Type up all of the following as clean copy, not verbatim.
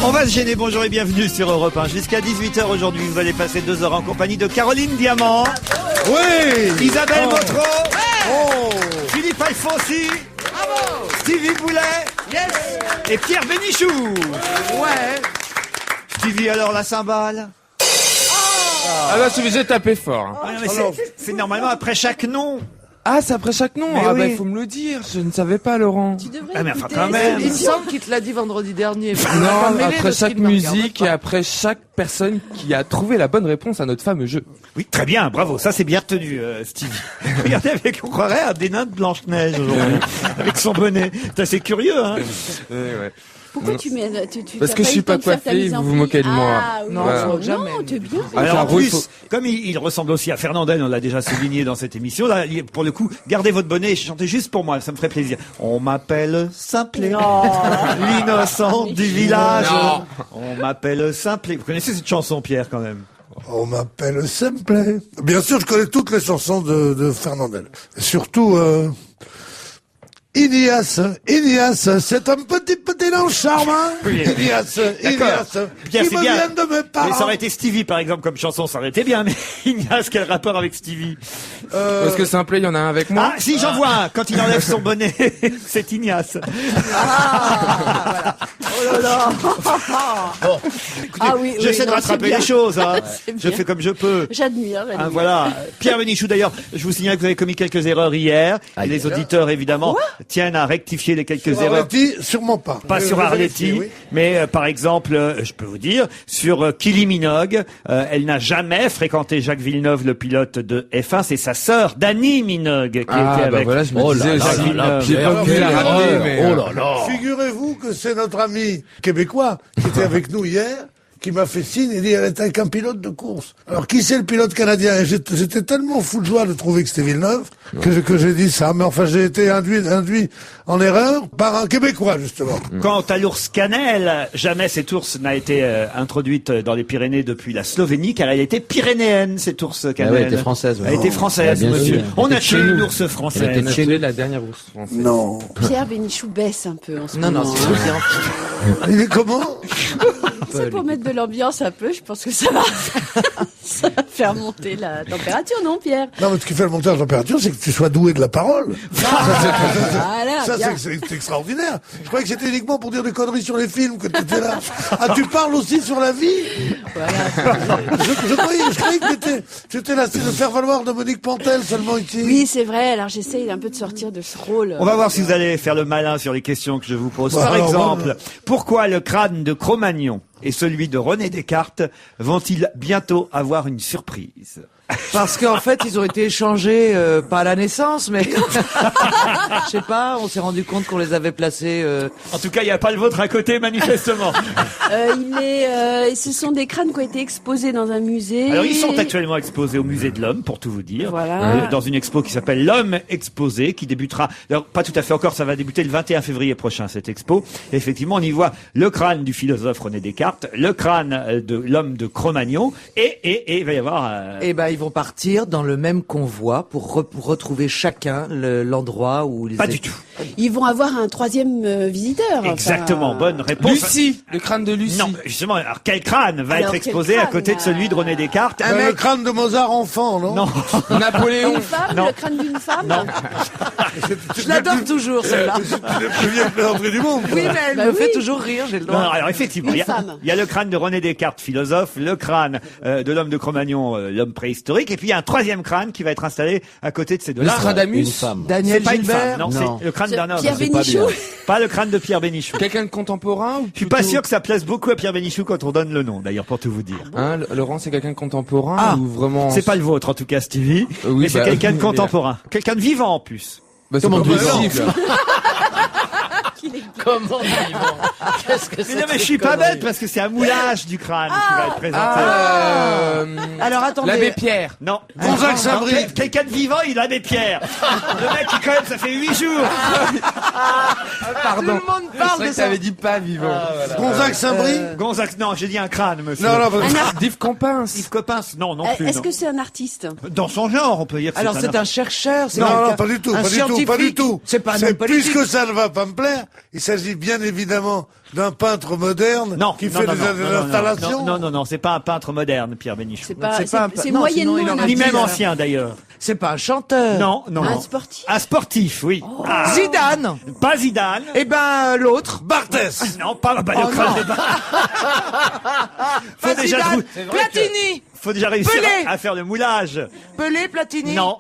On va se gêner, bonjour et bienvenue sur Europe 1. Jusqu'à 18h aujourd'hui, vous allez passer 2 heures en compagnie de Caroline Diamant. Oui. Isabelle Motro. Philippe Alfonsi. Bravo. Stevie Boulet. Yes. Et Pierre Bénichou. Ouais. Stevie, alors la cymbale. Ah bah, vous êtes tapé fort. Hein. Ah, non, mais c'est normalement après chaque nom. Ah, c'est après chaque nom. Mais Ah oui. bah, il faut me le dire. Je ne savais pas, Laurent. Tu devrais Ah, mais enfin, écouter. quand même. Il me semble qu'il te l'a dit vendredi dernier. Non, après chaque musique et après chaque personne qui a trouvé la bonne réponse à notre fameux jeu. Oui, très bien, bravo. Ça, c'est bien retenu, Stevie. Regardez, on croirait à des nains de Blanche-Neige aujourd'hui. Avec son bonnet. C'est curieux, hein. Ouais. Pourquoi tu mets Parce t'as que je suis eu le temps pas de faire ta coiffé, mise en vous vous pli. moquez de moi. Ah, oui. Non, Voilà. jamais. Non, t'es bien. Alors en Enfin, oui, plus, comme il ressemble aussi à Fernandel, on l'a déjà souligné dans cette émission, là, pour le coup, gardez votre bonnet et chantez juste pour moi, ça me ferait plaisir. On m'appelle Simplet, l'innocent du village. Non. On m'appelle Simplet. Vous connaissez cette chanson, Pierre, quand même? On m'appelle Simplet. Bien sûr, je connais toutes les chansons de Fernandel. Et surtout, Inias, c'est un petit nom charmant. Oui. Inias, Bien, qui c'est me bien. vient de mes parents. Mais ça aurait été Stevie, par exemple, comme chanson, ça aurait été bien, mais Ignace, quel rapport avec Stevie? Parce que simple, il y en a un avec moi. Ah, si, j'en vois un, quand il enlève son bonnet, c'est Ignace. Ah, oh là là. Bon, écoutez, Ah oui, j'essaie de non, rattraper c'est bien. les choses, hein. C'est Je bien. fais comme je peux. J'admire. Ah, voilà. Pierre Bénichou, d'ailleurs, je vous signale que vous avez commis quelques erreurs hier. Et les auditeurs, évidemment, tiennent à rectifier les quelques Sur erreurs. Arletty, sûrement pas. Pas sur Arletty, Oui. mais par exemple, je peux vous dire, sur Kylie Minogue, elle n'a jamais fréquenté Jacques Villeneuve, le pilote de F1. C'est sa sœur, Dani Minogue, qui était Ah bah avec voilà, je me disais Jacques aussi. Villeneuve. J'ai pas pu la rater, mais... Figurez-vous que c'est notre ami québécois qui était avec nous hier, qui m'a fait signe, il dit, elle était avec un pilote de course. Alors, qui c'est le pilote canadien? Et j'étais tellement fou de joie de trouver que c'était Villeneuve, que j'ai dit ça. Mais enfin, j'ai été induit en erreur par un Québécois, justement. Quant à l'ours cannelle, jamais cette ours n'a été introduite dans les Pyrénées depuis la Slovénie, car elle était pyrénéenne, cette ours cannelle. elle était française, ouais. Elle était française, Ah, bien monsieur. sûr. On Elle a était chez tué nous. une ours Elle française. était chez nous, la dernière ours française. Non. Pierre Bénichou baisse un peu en ce Non, moment. non, c'est bien. Il est comment? C'est pour mettre de l'ambiance un peu. Je pense que ça va faire monter la température, non, Pierre? Non, mais ce qui fait le montage de température, c'est que tu sois doué de la parole. Voilà, Ça, bien. c'est extraordinaire. Je croyais que c'était uniquement pour dire des conneries sur les films que tu étais là. Ah, tu parles aussi sur la vie? Je croyais que tu étais là, c'est de faire valoir de Monique Pantel seulement ici. Oui, c'est vrai. Alors j'essaye un peu de sortir de ce rôle. On va voir si vous allez faire le malin sur les questions que je vous pose. Par Alors, exemple, pourquoi le crâne de Cro-Magnon et celui de René Descartes vont-ils bientôt avoir une surprise? Parce qu'en fait, ils ont été échangés, pas à la naissance, mais je sais pas, on s'est rendu compte qu'on les avait placés. En tout cas, il n'y a pas le vôtre à côté, manifestement. Ce sont des crânes qui ont été exposés dans un musée. Alors, ils sont actuellement exposés au Musée de l'Homme, pour tout vous dire. Voilà. Dans une expo qui s'appelle L'Homme Exposé, qui débutera, alors pas tout à fait encore, ça va débuter le 21 février prochain, cette expo. Et effectivement, on y voit le crâne du philosophe René Descartes, le crâne de l'homme de Cro-Magnon, et il va y avoir... Et ben, ils vont partir dans le même convoi pour retrouver chacun l'endroit où ils Pas étaient. du tout. Ils vont avoir un troisième visiteur. enfin. Exactement, bonne réponse. Lucie, le crâne de Lucie. Non, justement, alors quel crâne va Alors, être exposé quel à côté de crâne, celui de René Descartes? Le crâne de Mozart enfant, non? Non. Napoléon. Une femme, Non. le crâne d'une femme. Je l'adore toujours, celle-là. Tu n'es plus vieux que l'entrée du monde. Oui, mais elle Bah me oui. fait toujours rire, j'ai le Non, droit. alors effectivement, Une il femme. y a le crâne de René Descartes, philosophe, le crâne de l'homme de Cro-Magnon, l'homme préhistorique, et puis il y a un troisième crâne qui va être installé à côté de ces deux-là. Nostradamus. Une femme. Daniel C'est pas une Gilbert. femme, non, Non. c'est le crâne d'un homme. Pierre c'est pas Bénichou. bien. Pas le crâne de Pierre Bénichou. Quelqu'un de contemporain ou Je suis pas plutôt- sûr que ça plaise beaucoup à Pierre Bénichou quand on donne le nom, d'ailleurs, pour tout vous dire. Hein, Laurent, c'est quelqu'un de contemporain Ah, ou vraiment... C'est pas le vôtre, en tout cas, Stevie, Oui, mais c'est bah, quelqu'un de mais- contemporain. Quelqu'un de vivant, en plus. Bah, c'est Comment pas tu possible. Comment Qu'est-ce que Mais non, mais je suis pas bête, parce que c'est un moulage du crâne qui va être présenté. Alors attendez. L'abbé Pierre. Non. Gonzague Saint-Brie. Quelqu'un de vivant, il a des pierres. Le mec, quand même, ça fait 8 jours. Pardon. Tout le monde C'est parle vrai de que ça. t'avais dit pas vivant. Gonzague Saint-Brie. Gonzague, non, j'ai dit un crâne, monsieur. Non, Yves Coppens. Yves Coppens, non, non plus. Est-ce non. que c'est un artiste? Dans son genre, on peut dire que Alors c'est un... un chercheur, c'est non, quelqu'un- pas du tout, un pas du tout, pas du scientifique. tout. C'est pas un homme politique. Puisque ça ne va pas me plaire, Il s'agit bien évidemment d'un peintre moderne qui fait des installations. Non, c'est pas un peintre moderne, Pierre Bénichou. C'est moyennement. Ni même ancien d'ailleurs. C'est pas un chanteur. Non. Un sportif. Un sportif, oui. Zidane. Pas Zidane. Eh ben, l'autre. Barthès. Non, pas le crâne des Pas Zidane. Platini. Faut déjà réussir Pelé. à faire le moulage. Pelé, Platini. Non.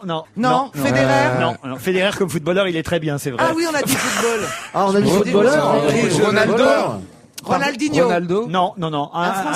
Federer. Non. Federer comme footballeur, il est très bien, c'est vrai. Ah oui, on a dit football. Ah, on a dit footballeur. Ronaldinho. Ronaldo. Non.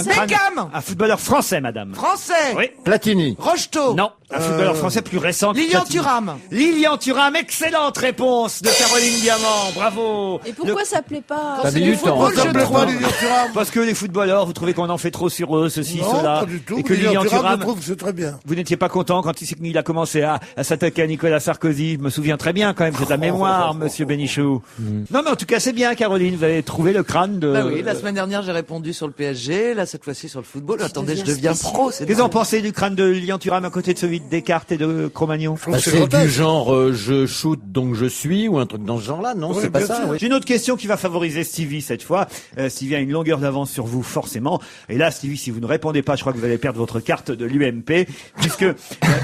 Beckham. Un footballeur français, madame. Français. Oui. Platini. Rocheteau. Non, un footballeur français plus récent. que Lilian Platini. Thuram. Lilian Thuram, excellente réponse de Caroline Diamant, bravo. Et pourquoi ça plaît pas? Ça met du temps. Pourquoi ça plaît pas, Lilian Thuram? Parce que les footballeurs, vous trouvez qu'on en fait trop sur eux, ceci, Non, cela. pas du tout. Et que Lilian Lilian Thuram, Thuram, je trouve que c'est très bien. vous n'étiez pas content quand il a commencé à s'attaquer à Nicolas Sarkozy. Je me souviens très bien quand même, j'ai de la mémoire, monsieur Bénichou. Non, mais en tout cas, c'est bien, Caroline, vous avez trouvé le crâne de... Bah oui, la semaine dernière, j'ai répondu sur le PSG. Là, cette fois-ci, sur le football. Attendez, je deviens pro. Qu'est-ce que vous en pensez du crâne de Lilian Thuram à côté de celui de Descartes et de Cro-Magnon? Bah, c'est du genre je shoot donc je suis ou un truc dans ce genre-là, non? Oui, C'est pas bien ça, sûr. oui. J'ai une autre question qui va favoriser Stevie cette fois. Stevie a une longueur d'avance sur vous, forcément. Et là, Stevie, si vous ne répondez pas, je crois que vous allez perdre votre carte de l'UMP. Puisque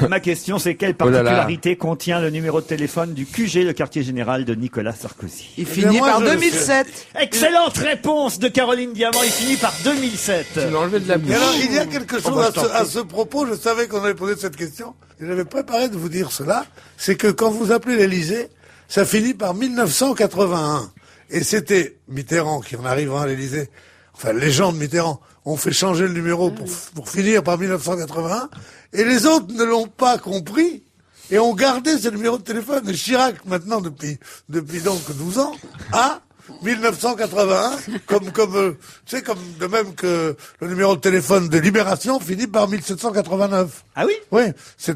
ma question, c'est quelle Oh là là. particularité contient le numéro de téléphone du QG, le quartier général de Nicolas Sarkozy? Il finit moi, par je 2007. Excellente réponse de Caroline Diamant. Il finit par 2007. Tu m'as enlevé de la Et bouche. alors, il y a quelque chose à ce propos, je savais qu'on allait poser cette question, et j'avais préparé de vous dire cela, c'est que quand vous appelez l'Élysée, ça finit par 1981. Et c'était Mitterrand qui, en arrivant à l'Élysée, enfin, les gens de Mitterrand, ont fait changer le numéro pour finir par 1981, et les autres ne l'ont pas compris, et ont gardé ce numéro de téléphone. Et Chirac, maintenant, depuis donc 12 ans, a 1981, comme tu sais, comme de même que le numéro de téléphone de Libération finit par 1789. Ah oui? Oui,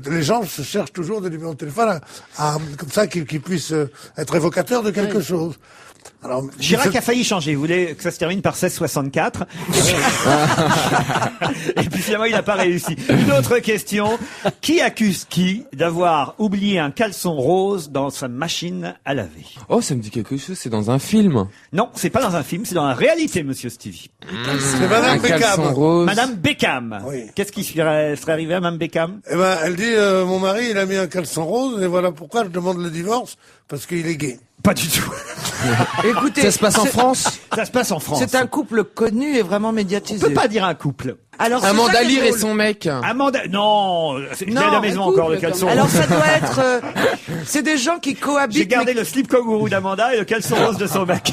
les gens se cherchent toujours des numéros de téléphone comme ça qu'ils puissent être évocateurs de quelque chose. Alors, Chirac a failli changer. Il voulait que ça se termine par 1664. Et puis finalement, il n'a pas réussi. Une autre question. Qui accuse qui d'avoir oublié un caleçon rose dans sa machine à laver? Oh, ça me dit quelque chose. C'est dans un film. Non, c'est pas dans un film, c'est dans la réalité, monsieur Stevie. c'est Madame Un caleçon Beckham. rose. Madame Beckham. Oui. Qu'est-ce qui serait arrivé à Madame Beckham? Eh ben, elle dit, mon mari, il a mis un caleçon rose, et voilà pourquoi je demande le divorce, parce qu'il est gay. Pas du tout. Écoutez, Ça se passe en France. Ça se passe en France. c'est un couple connu et vraiment On médiatisé. peut pas dire un couple. Alors, c'est ça Amanda qui est Lear et drôle. son mec. Amanda, non, j'ai à la maison un encore le couple, caleçon. Alors, rose. ça doit être, c'est des gens qui cohabitent. J'ai gardé mais- le slip kangourou d'Amanda et le caleçon rose de son mec.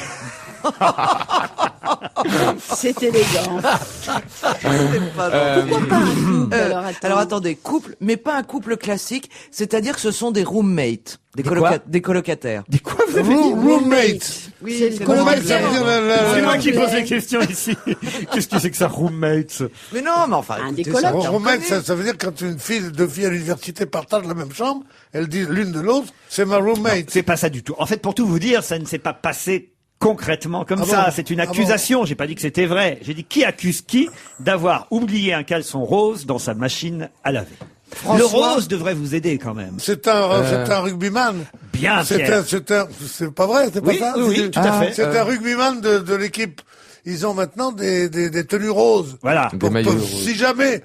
C'est élégant. Pourquoi pas un couple? Alors attendez, couple, mais pas un couple classique, c'est-à-dire que ce sont des roommates, Des quoi des colocataires. Dis quoi vous avez dit? Roommate. Oui, c'est le Roommate, ça colocataire. veut dire C'est moi qui pose anglais. les questions ici. Qu'est-ce que c'est que ça, roommate? Mais non, mais enfin, Un écoutez, des ça, colocs. on Roommate, connaît. ça veut dire quand deux filles à l'université partagent la même chambre, elles disent l'une de l'autre, c'est ma roommate. C'est pas ça du tout. En fait, pour tout vous dire, ça ne s'est pas passé concrètement comme Ah ça. bon C'est une Ah accusation. J'ai pas dit que c'était vrai. J'ai dit qui accuse qui d'avoir oublié un caleçon rose dans sa machine à laver. François. Le rose devrait vous aider quand même. C'est un rugbyman. Bien, Pierre. C'est pas vrai, c'est pas Oui, ça? oui, C'est- tout à fait. C'est un rugbyman de l'équipe. Ils ont maintenant des tenues roses. Voilà. Des maillots roses. Si jamais,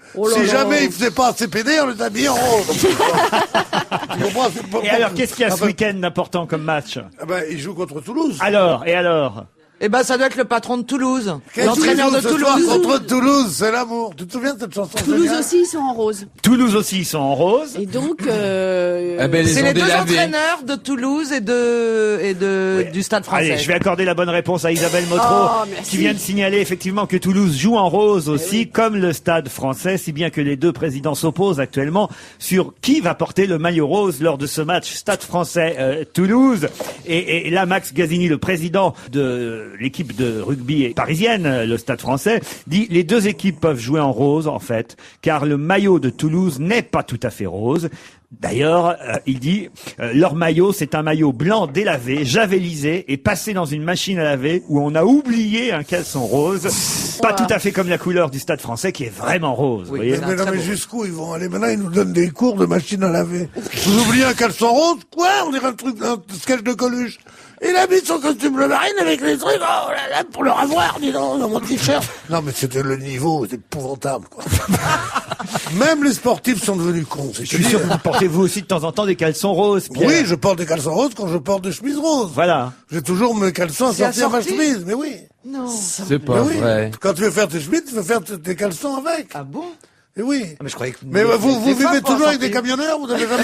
ils faisaient pas assez PD, on les habillait en rose. Tu comprends? C'est pas- Et alors, qu'est-ce qu'il y a Ah ce ben, week-end d'important comme match? ah ben, ils jouent contre Toulouse. Alors, et alors? Eh ben, ça doit être le patron de Toulouse, Qu'est-ce l'entraîneur qu'ils de jouent ce soir Toulouse. contre Toulouse, c'est l'amour. Tu te souviens de cette chanson? Toulouse géniale aussi, ils sont en rose. Toulouse aussi, ils sont en rose. Et donc, Ah ben, C'est les les ont deux délavés. entraîneurs de Toulouse et du Stade Français. Allez, je vais accorder la bonne réponse à Isabelle Motro, Oh, merci. qui vient de signaler effectivement que Toulouse joue en rose aussi, comme le Stade Français, si bien que les deux présidents s'opposent actuellement sur qui va porter le maillot rose lors de ce match Stade Français Toulouse. Et là, Max Gazzini, le président de l'équipe de rugby parisienne, le Stade Français, dit les deux équipes peuvent jouer en rose en fait, car le maillot de Toulouse n'est pas tout à fait rose. D'ailleurs, il dit leur maillot, c'est un maillot blanc délavé, javelisé et passé dans une machine à laver où on a oublié un caleçon rose. Pas tout à fait comme la couleur du Stade Français qui est vraiment rose. Vous voyez. c'est un Mais non, très mais beau. jusqu'où ils vont aller? Maintenant, ils nous donnent des cours de machine à laver. Vous oubliez un caleçon rose? Quoi? On dirait un sketch de Coluche. Il a mis son costume bleu marine avec les trucs, oh là là, pour le revoir, dis donc, dans mon t-shirt. Non, mais c'était le niveau, c'était épouvantable, quoi. Même les sportifs sont devenus cons. Je suis sûr que vous portez vous aussi de temps en temps des caleçons roses, Pierre. Oui, je porte des caleçons roses quand je porte des chemises roses. Voilà. J'ai toujours mes caleçons assortis à ma assorti chemise, mais oui. Non. C'est pas Mais oui. vrai. Quand tu veux faire tes chemises, tu veux faire tes caleçons avec. Ah bon? Et oui. Mais je croyais que Mais vous des vivez femmes pour toujours avec des assortir. camionneurs, vous n'avez jamais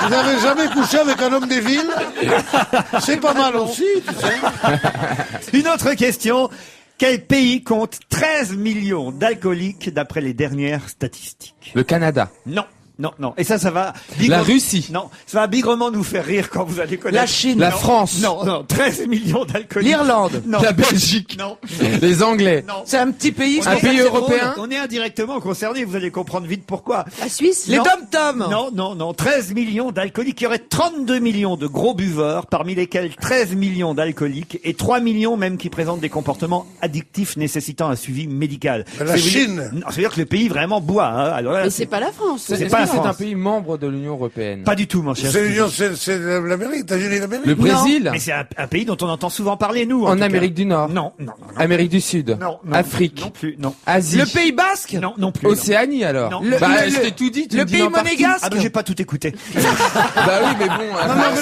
vous n'avez jamais couché avec un homme des villes. C'est pas mal aussi, tu sais. Une autre question. Quel pays compte 13 millions d'alcooliques d'après les dernières statistiques? Le Canada. Non. Non, non. Et ça va... La Russie. Non. Ça va bigrement nous faire rire quand vous allez connaître... La Chine. La Non. France. Non, non. 13 millions d'alcooliques. L'Irlande. Non. La Belgique. Non. Les Anglais. Non. C'est un petit pays. On Un est pays indirectement- européen. On est indirectement concerné, vous allez comprendre vite pourquoi. La Suisse. Les Non. dom-toms. Non, non, non. 13 millions d'alcooliques. Il y aurait 32 millions de gros buveurs, parmi lesquels 13 millions d'alcooliques et 3 millions même qui présentent des comportements addictifs nécessitant un suivi médical. La Ça veut dire- Chine. Non, ça veut dire que le pays vraiment boit. Hein. Alors là, Mais c'est pas la France. C'est Est-ce pas que la c'est un France. pays membre de l'Union européenne? Pas du tout, mon cher. C'est Steve. l'Union, c'est l'Amérique, États-Unis d'Amérique. Le Brésil? Mais c'est un pays dont on entend souvent parler, nous. En tout cas. Amérique du Nord? Non, non, non. non. Amérique du Sud? Non, non, Afrique? Non plus, non. Asie? Le Pays Basque. Non, non plus. non. Océanie alors? Non. Bah, Le- je t'ai tout dit, tu le me dis pays en partie. monégasque. Ah ben j'ai pas tout écouté. Bah oui, mais bon.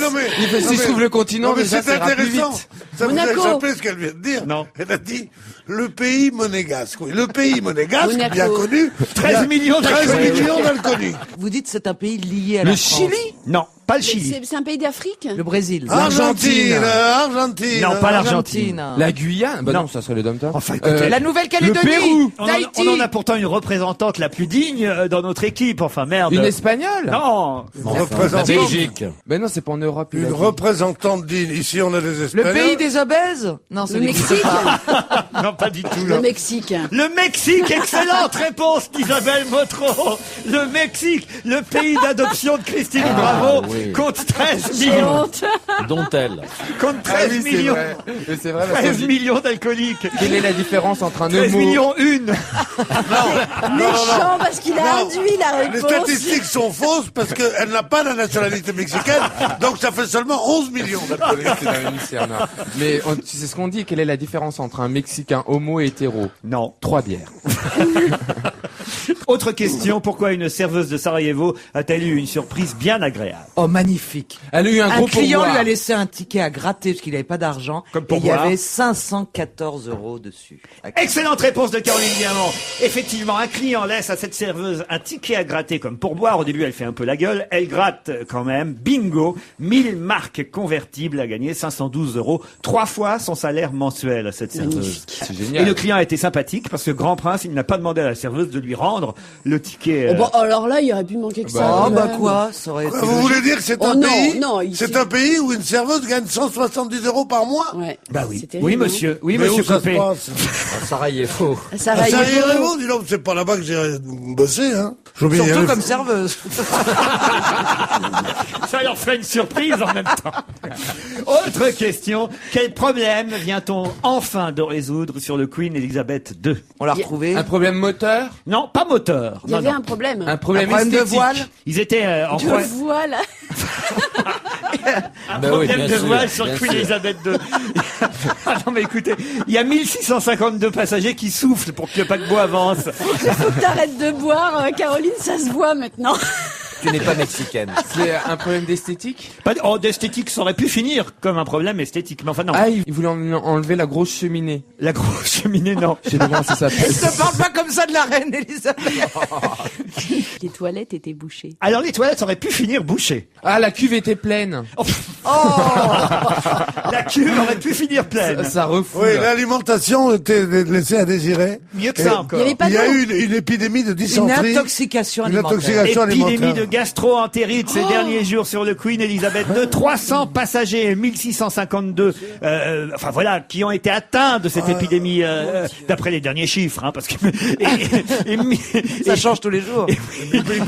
Non, mais. Si je trouve le continent, Non, mais déjà, c'est ça ira plus intéressant. vite. Ça vous a Monaco. échappé ce qu'elle vient de dire. Non. Elle a dit le pays monégasque. Oui, le pays monégasque, Monaco. bien connu. 13 millions 13 d'alcooliques. millions d'alcooliques. Vous dites c'est un pays lié à la Le France. Chili? Non, pas le Mais Chili. C'est un pays d'Afrique. Le Brésil. Argentine. Argentine. Non, pas l'Argentine. La Guyane? Bah Non. non, ça serait le dom-tom. Enfin, écoutez, La Nouvelle-Calédonie. Le Pérou. Tahiti. on en a pourtant une représentante la plus digne dans notre équipe. Enfin, merde. Une espagnole? Non. Une représentante. Belgique. Mais non, c'est pas en Europe. il a Une dit. représentante digne. Ici, on a des Le Espagnols. pays des obèses. Non, c'est Le Mexique. Non, pas du tout. Le non. Mexique. Le Mexique, excellente réponse d'Isabelle Motro. Le Mexique, le pays d'adoption de Christine Bravo, oui. compte 13 millions. Honte. Dont elle. Compte Ah 13 oui, c'est millions. vrai. Mais c'est vrai, parce 13 qu'on dit, millions d'alcooliques. quelle est la différence entre un 13 homo? millions une. Méchant parce qu'il a Non. induit la Les réponse. statistiques sont fausses parce qu'elle n'a pas la nationalité mexicaine, donc ça fait seulement 11 millions d'alcooliques. C'est la même Luciana. Mais c'est ce qu'on dit. Quelle est la différence entre un Mexicain homo et hétéro? Non. 3 bières. Autre question, pourquoi une serveuse de Sarajevo a-t-elle eu une surprise bien agréable? Oh, magnifique. Elle a eu un Un gros client pourboire. lui a laissé un ticket à gratter parce qu'il n'avait pas d'argent. Comme Et il y pourboire. avait 514 € dessus. Excellente réponse de Caroline Diamant. Effectivement, un client laisse à cette serveuse un ticket à gratter comme pourboire. Au début, elle fait un peu la gueule. Elle gratte quand même. Bingo. 1000 marques convertibles à gagner. 512 €. 3 fois son salaire mensuel à cette serveuse. C'est Et génial. le client a été sympathique parce que Grand Prince, il n'a pas demandé à la serveuse de lui rendre le ticket. Oh, bon, alors là, il aurait pu manquer que ça. Oh, quand bah même. quoi, ça aurait été Vous voulez dire que c'est Oh un non, pays, non, ici- c'est un pays où une serveuse gagne 170 € par mois? Ouais. Bah oui. C'est terrible, Oui, hein. monsieur. Oui, Mais monsieur où ça se Copé. passe? À Sarajevo. Ça À va, il est beau. Sarajevo, dis donc, c'est pas là-bas que j'ai bossé, hein. J'ai oublié Surtout d'aller- comme serveuse. Ça leur fait une surprise en même temps. Autre question. Quel problème vient-on enfin de résoudre sur le Queen Elizabeth II? On l'a retrouvé. Un problème moteur? Non, pas moteur. Il y Non, avait non. un problème. Un problème Un problème de esthétique? voile? Ils étaient en De quoi voile. un Bah oui, problème bien de sûr, voile sur bien Queen sûr. Elizabeth II. Ah non mais écoutez, il y a 1652 passagers qui soufflent pour que le paquebot avance. Faut que t'arrêtes de boire, Caroline, ça se voit maintenant. Tu n'es pas mexicaine. C'est un problème d'esthétique? Pas d- oh, d'esthétique, ça aurait pu finir comme un problème esthétique, mais enfin non. Ah, il voulait enlever la grosse cheminée. La grosse cheminée, non. Je sais pas comment ça s'appelle. Ne parle pas comme ça de la reine Elisabeth. Les toilettes étaient bouchées. Alors les toilettes auraient pu finir bouchées. Ah, la cuve était pleine. Oh, la cuve aurait pu finir pleine. Ça refoule. Oui, l'alimentation était laissée à désirer. Mieux que Et ça Il encore. n'y avait pas Il y a d'eau. eu une épidémie de Une dysenterie. intoxication Une alimentaire. intoxication Épidémie alimentaire. de gastro-entérite ces derniers jours sur le Queen Elizabeth II. 300 passagers, 1652, enfin voilà, qui ont été atteints de cette épidémie, d'après les derniers chiffres, hein, parce que Ça change tous les jours.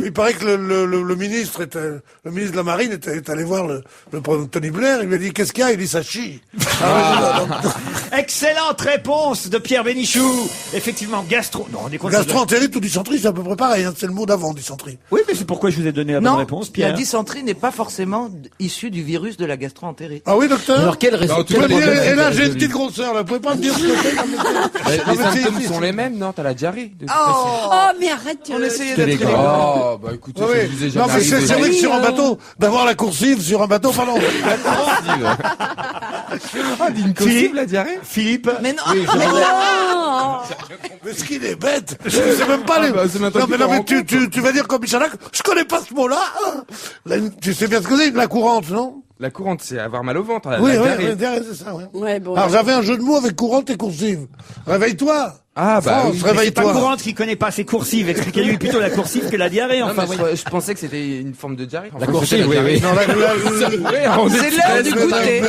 Il paraît que le ministre de la Marine est allé voir le Tony Blair, il lui a dit, qu'est-ce qu'il y a? Il dit, ça chie. Excellente réponse de Pierre Bénichou. Effectivement, non, on est content. Gastro-entérite ou dysenterie, c'est à peu près pareil, hein, c'est le mot d'avant, dysenterie. Oui, mais c'est pourquoi je vous ai donné la bonne réponse, la Pierre. dysenterie n'est pas forcément issue du virus de la gastro-entérite. Ah oui, docteur? Alors quel résultat? Et là, j'ai une petite grosseur, là, vous pouvez pas me dire ce que c'est? Les symptômes sont les mêmes, non? T'as la diarrhée. Oh, mais arrête. On essayait C'est d'être les gars. Oh, bah écoutez, Oui. ça vous est Non, jamais mais c'est arrivé. vrai que sur un bateau, d'avoir la coursive sur un bateau, pardon. Ah, d'une coursive, la diarrhée? Philippe. Mais non. Mais ce qu'il est bête. Je sais même pas les... bah, c'est maintenant Non, mais qu'il tu vas dire comme Michalak, je connais pas ce mot-là. Tu sais bien ce que c'est, la courante, non? La courante, c'est avoir mal au ventre. Oui, la oui, diarrhée. c'est ça, ouais. Ouais, bon. Alors j'avais un jeu de mots avec courante et coursive. Réveille-toi. Ah, bah France, oui. C'est pas réveille-toi. Courante qui connaît pas ses coursives. Expliquez-lui plutôt la coursive que la diarrhée, Non, enfin. mais voyez. je pensais que c'était une forme de diarrhée. La coursive, oui, oui. Non, C'est l'heure du goûter.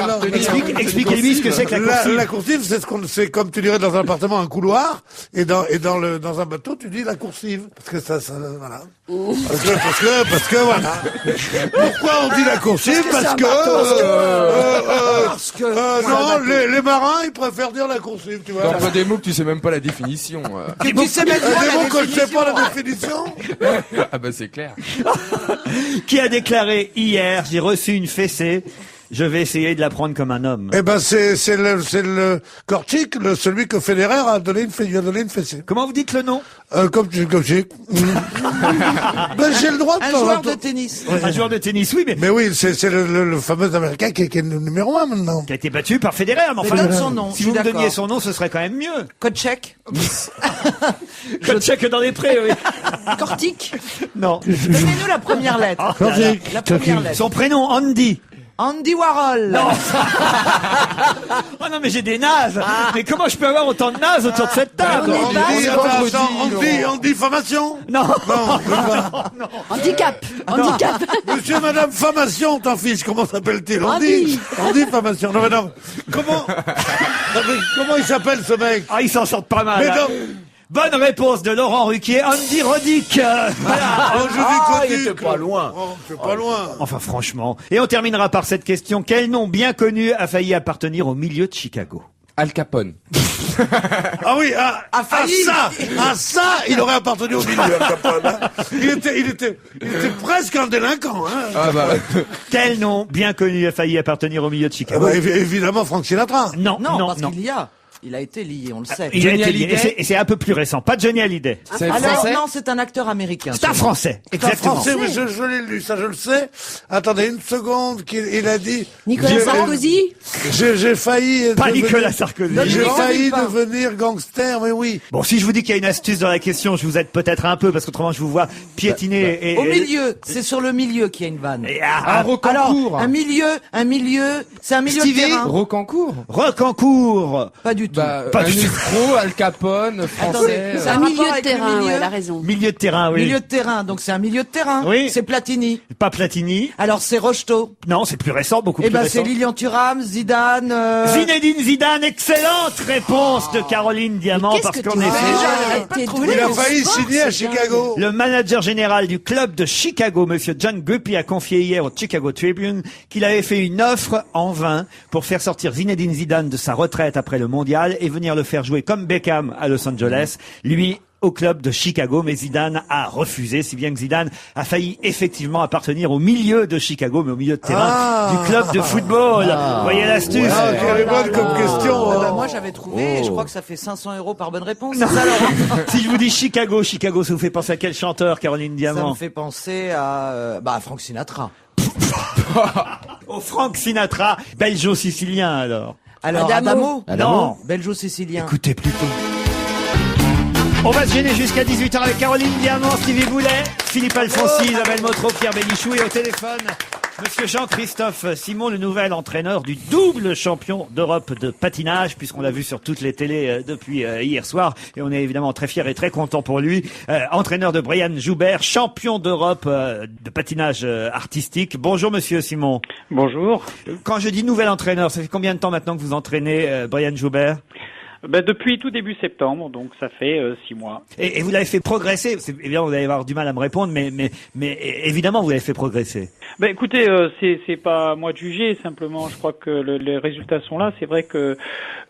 Expliquez-lui ce que c'est que la coursive. La coursive, c'est comme tu dirais dans un appartement, un couloir, et dans un bateau, tu dis la coursive. Parce que ça, voilà. Parce que voilà. Pourquoi on dit la coursive? Parce que, non, les marins, ils préfèrent dire la coursive, tu vois. T'emploies des mots que tu sais même pas la définition. Et tu sais même pas Des la mots que je sais définition. pas la définition. Ah bah c'est clair. Qui a déclaré hier, j'ai reçu une fessée, je vais essayer de la prendre comme un homme. Eh ben, c'est le Korchik, celui que Federer lui a donné une fessée. Comment vous dites le nom? Comme j'ai le droit de Un temps en joueur temps. de tennis. Un joueur de tennis, oui, mais Mais oui, c'est le fameux Américain qui est le numéro 1 maintenant. qui a été battu par Federer. Mais Mais donne son nom, si je vous suis me donniez d'accord. son nom, ce serait quand même mieux. Kotchek. Kotchek dans les prés, oui. Kortik. Non. Donnez-nous la première lettre. Korchik. La première lettre. Son prénom, Andy. Andy Warhol. Non. Oh non, mais j'ai des nazes. Mais comment je peux avoir autant de nazes autour de cette table? En diffamation. Non. Non. Handicap. Handicap. Monsieur, madame, famation, t'en fiche, comment s'appelle-t-il? On dit famation. Non, madame. Comment il s'appelle, ce mec? Ah, ils s'en sortent pas mal. Mais hein. non. Bonne réponse de Laurent Ruquier, Andy Roddick. Voilà. Oh, je dis il était pas loin. Oh, c'est pas loin. Enfin, franchement. Et on terminera par cette question. Quel nom bien connu a failli appartenir au milieu de Chicago? Al Capone. Ah oui, failli. ça, il aurait appartenu au milieu, Al Capone, hein. Il était presque un délinquant, hein. Ah bah. Quel nom bien connu a failli appartenir au milieu de Ah Chicago? bah, évidemment, Frank Sinatra. Non, Non, non, parce non. il a été lié, on le sait. Il a Johnny été lié. Hallyday. Et c'est un peu plus récent. Pas Johnny Hallyday. C'est Alors français. non, c'est un acteur américain. C'est un Français. C'est un Exactement. Français, mais je l'ai lu, ça je le sais. Attendez une seconde, il a dit... Nicolas J'ai- Sarkozy. J'ai failli... Pas devenir- Nicolas Sarkozy. J'ai Nicolas failli Sarkozy. devenir gangster, mais oui. Bon, si je vous dis qu'il y a une astuce dans la question, je vous aide peut-être un peu, parce qu'autrement je vous vois piétiner. Au milieu, c'est sur le milieu qu'il y a une vanne. Un Rocancourt. Alors, un milieu, c'est un milieu Stevie. de terrain. Rocancourt. Rocancourt. Pas du tout. Bah, Pas un du tout. escroc, Al Capone, Attendez, français. c'est Un un rapport milieu de avec le terrain, milieu. ouais, elle a raison. Milieu de terrain, oui. Milieu de terrain, donc c'est un milieu de terrain. Oui. C'est Platini. Pas Platini. Alors c'est Rocheteau. Non, c'est plus récent, beaucoup Eh plus ben récent. c'est Lilian Thuram, Zidane. Zinedine Zidane, excellente réponse de Caroline Diamant, Qu'est-ce parce que qu'en tu effet, fais J'avais pas T'es trouvé. doué Il a en failli sport, signer à c'est dingue. Chicago. le manager général du club de Chicago, monsieur John Guppy, a confié hier au Chicago Tribune qu'il avait fait une offre en vain pour faire sortir Zinedine Zidane de sa retraite après le mondial et venir le faire jouer comme Beckham à Los Angeles. Lui, au club de Chicago, mais Zidane a refusé, si bien que Zidane a failli effectivement appartenir au milieu de Chicago, mais au milieu de terrain du club de football. Vous voyez l'astuce? Ah, quelle est bonne comme question. Eh ben, hein. moi j'avais trouvé, et je crois que ça fait 500 € par bonne réponse. C'est ça, Laurent Si je vous dis Chicago, ça vous fait penser à quel chanteur, Caroline Ça me Diamant? fait penser à Frank Sinatra. Au Frank Sinatra, belgeo-sicilien alors. Alors Adamo. Non. Belgeo-sicilien. Écoutez plutôt. On va se gêner jusqu'à 18h avec Caroline Diamant, Stevie Boulet, Philippe Alfonsi, Isabelle Motro, Pierre Bénichou et au téléphone, monsieur Jean-Christophe Simon, le nouvel entraîneur du double champion d'Europe de patinage, puisqu'on l'a vu sur toutes les télés depuis hier soir, et on est évidemment très fiers et très contents pour lui. Entraîneur de Brian Joubert, champion d'Europe de patinage artistique. Bonjour monsieur Simon. Bonjour. Quand je dis nouvel entraîneur, ça fait combien de temps maintenant que vous entraînez Brian Joubert? Depuis tout début septembre, donc ça fait 6 mois. Et vous l'avez fait progresser. Évidemment, vous allez avoir du mal à me répondre, mais évidemment, vous l'avez fait progresser. Écoutez, c'est pas à moi de juger. Simplement, je crois que les résultats sont là. C'est vrai que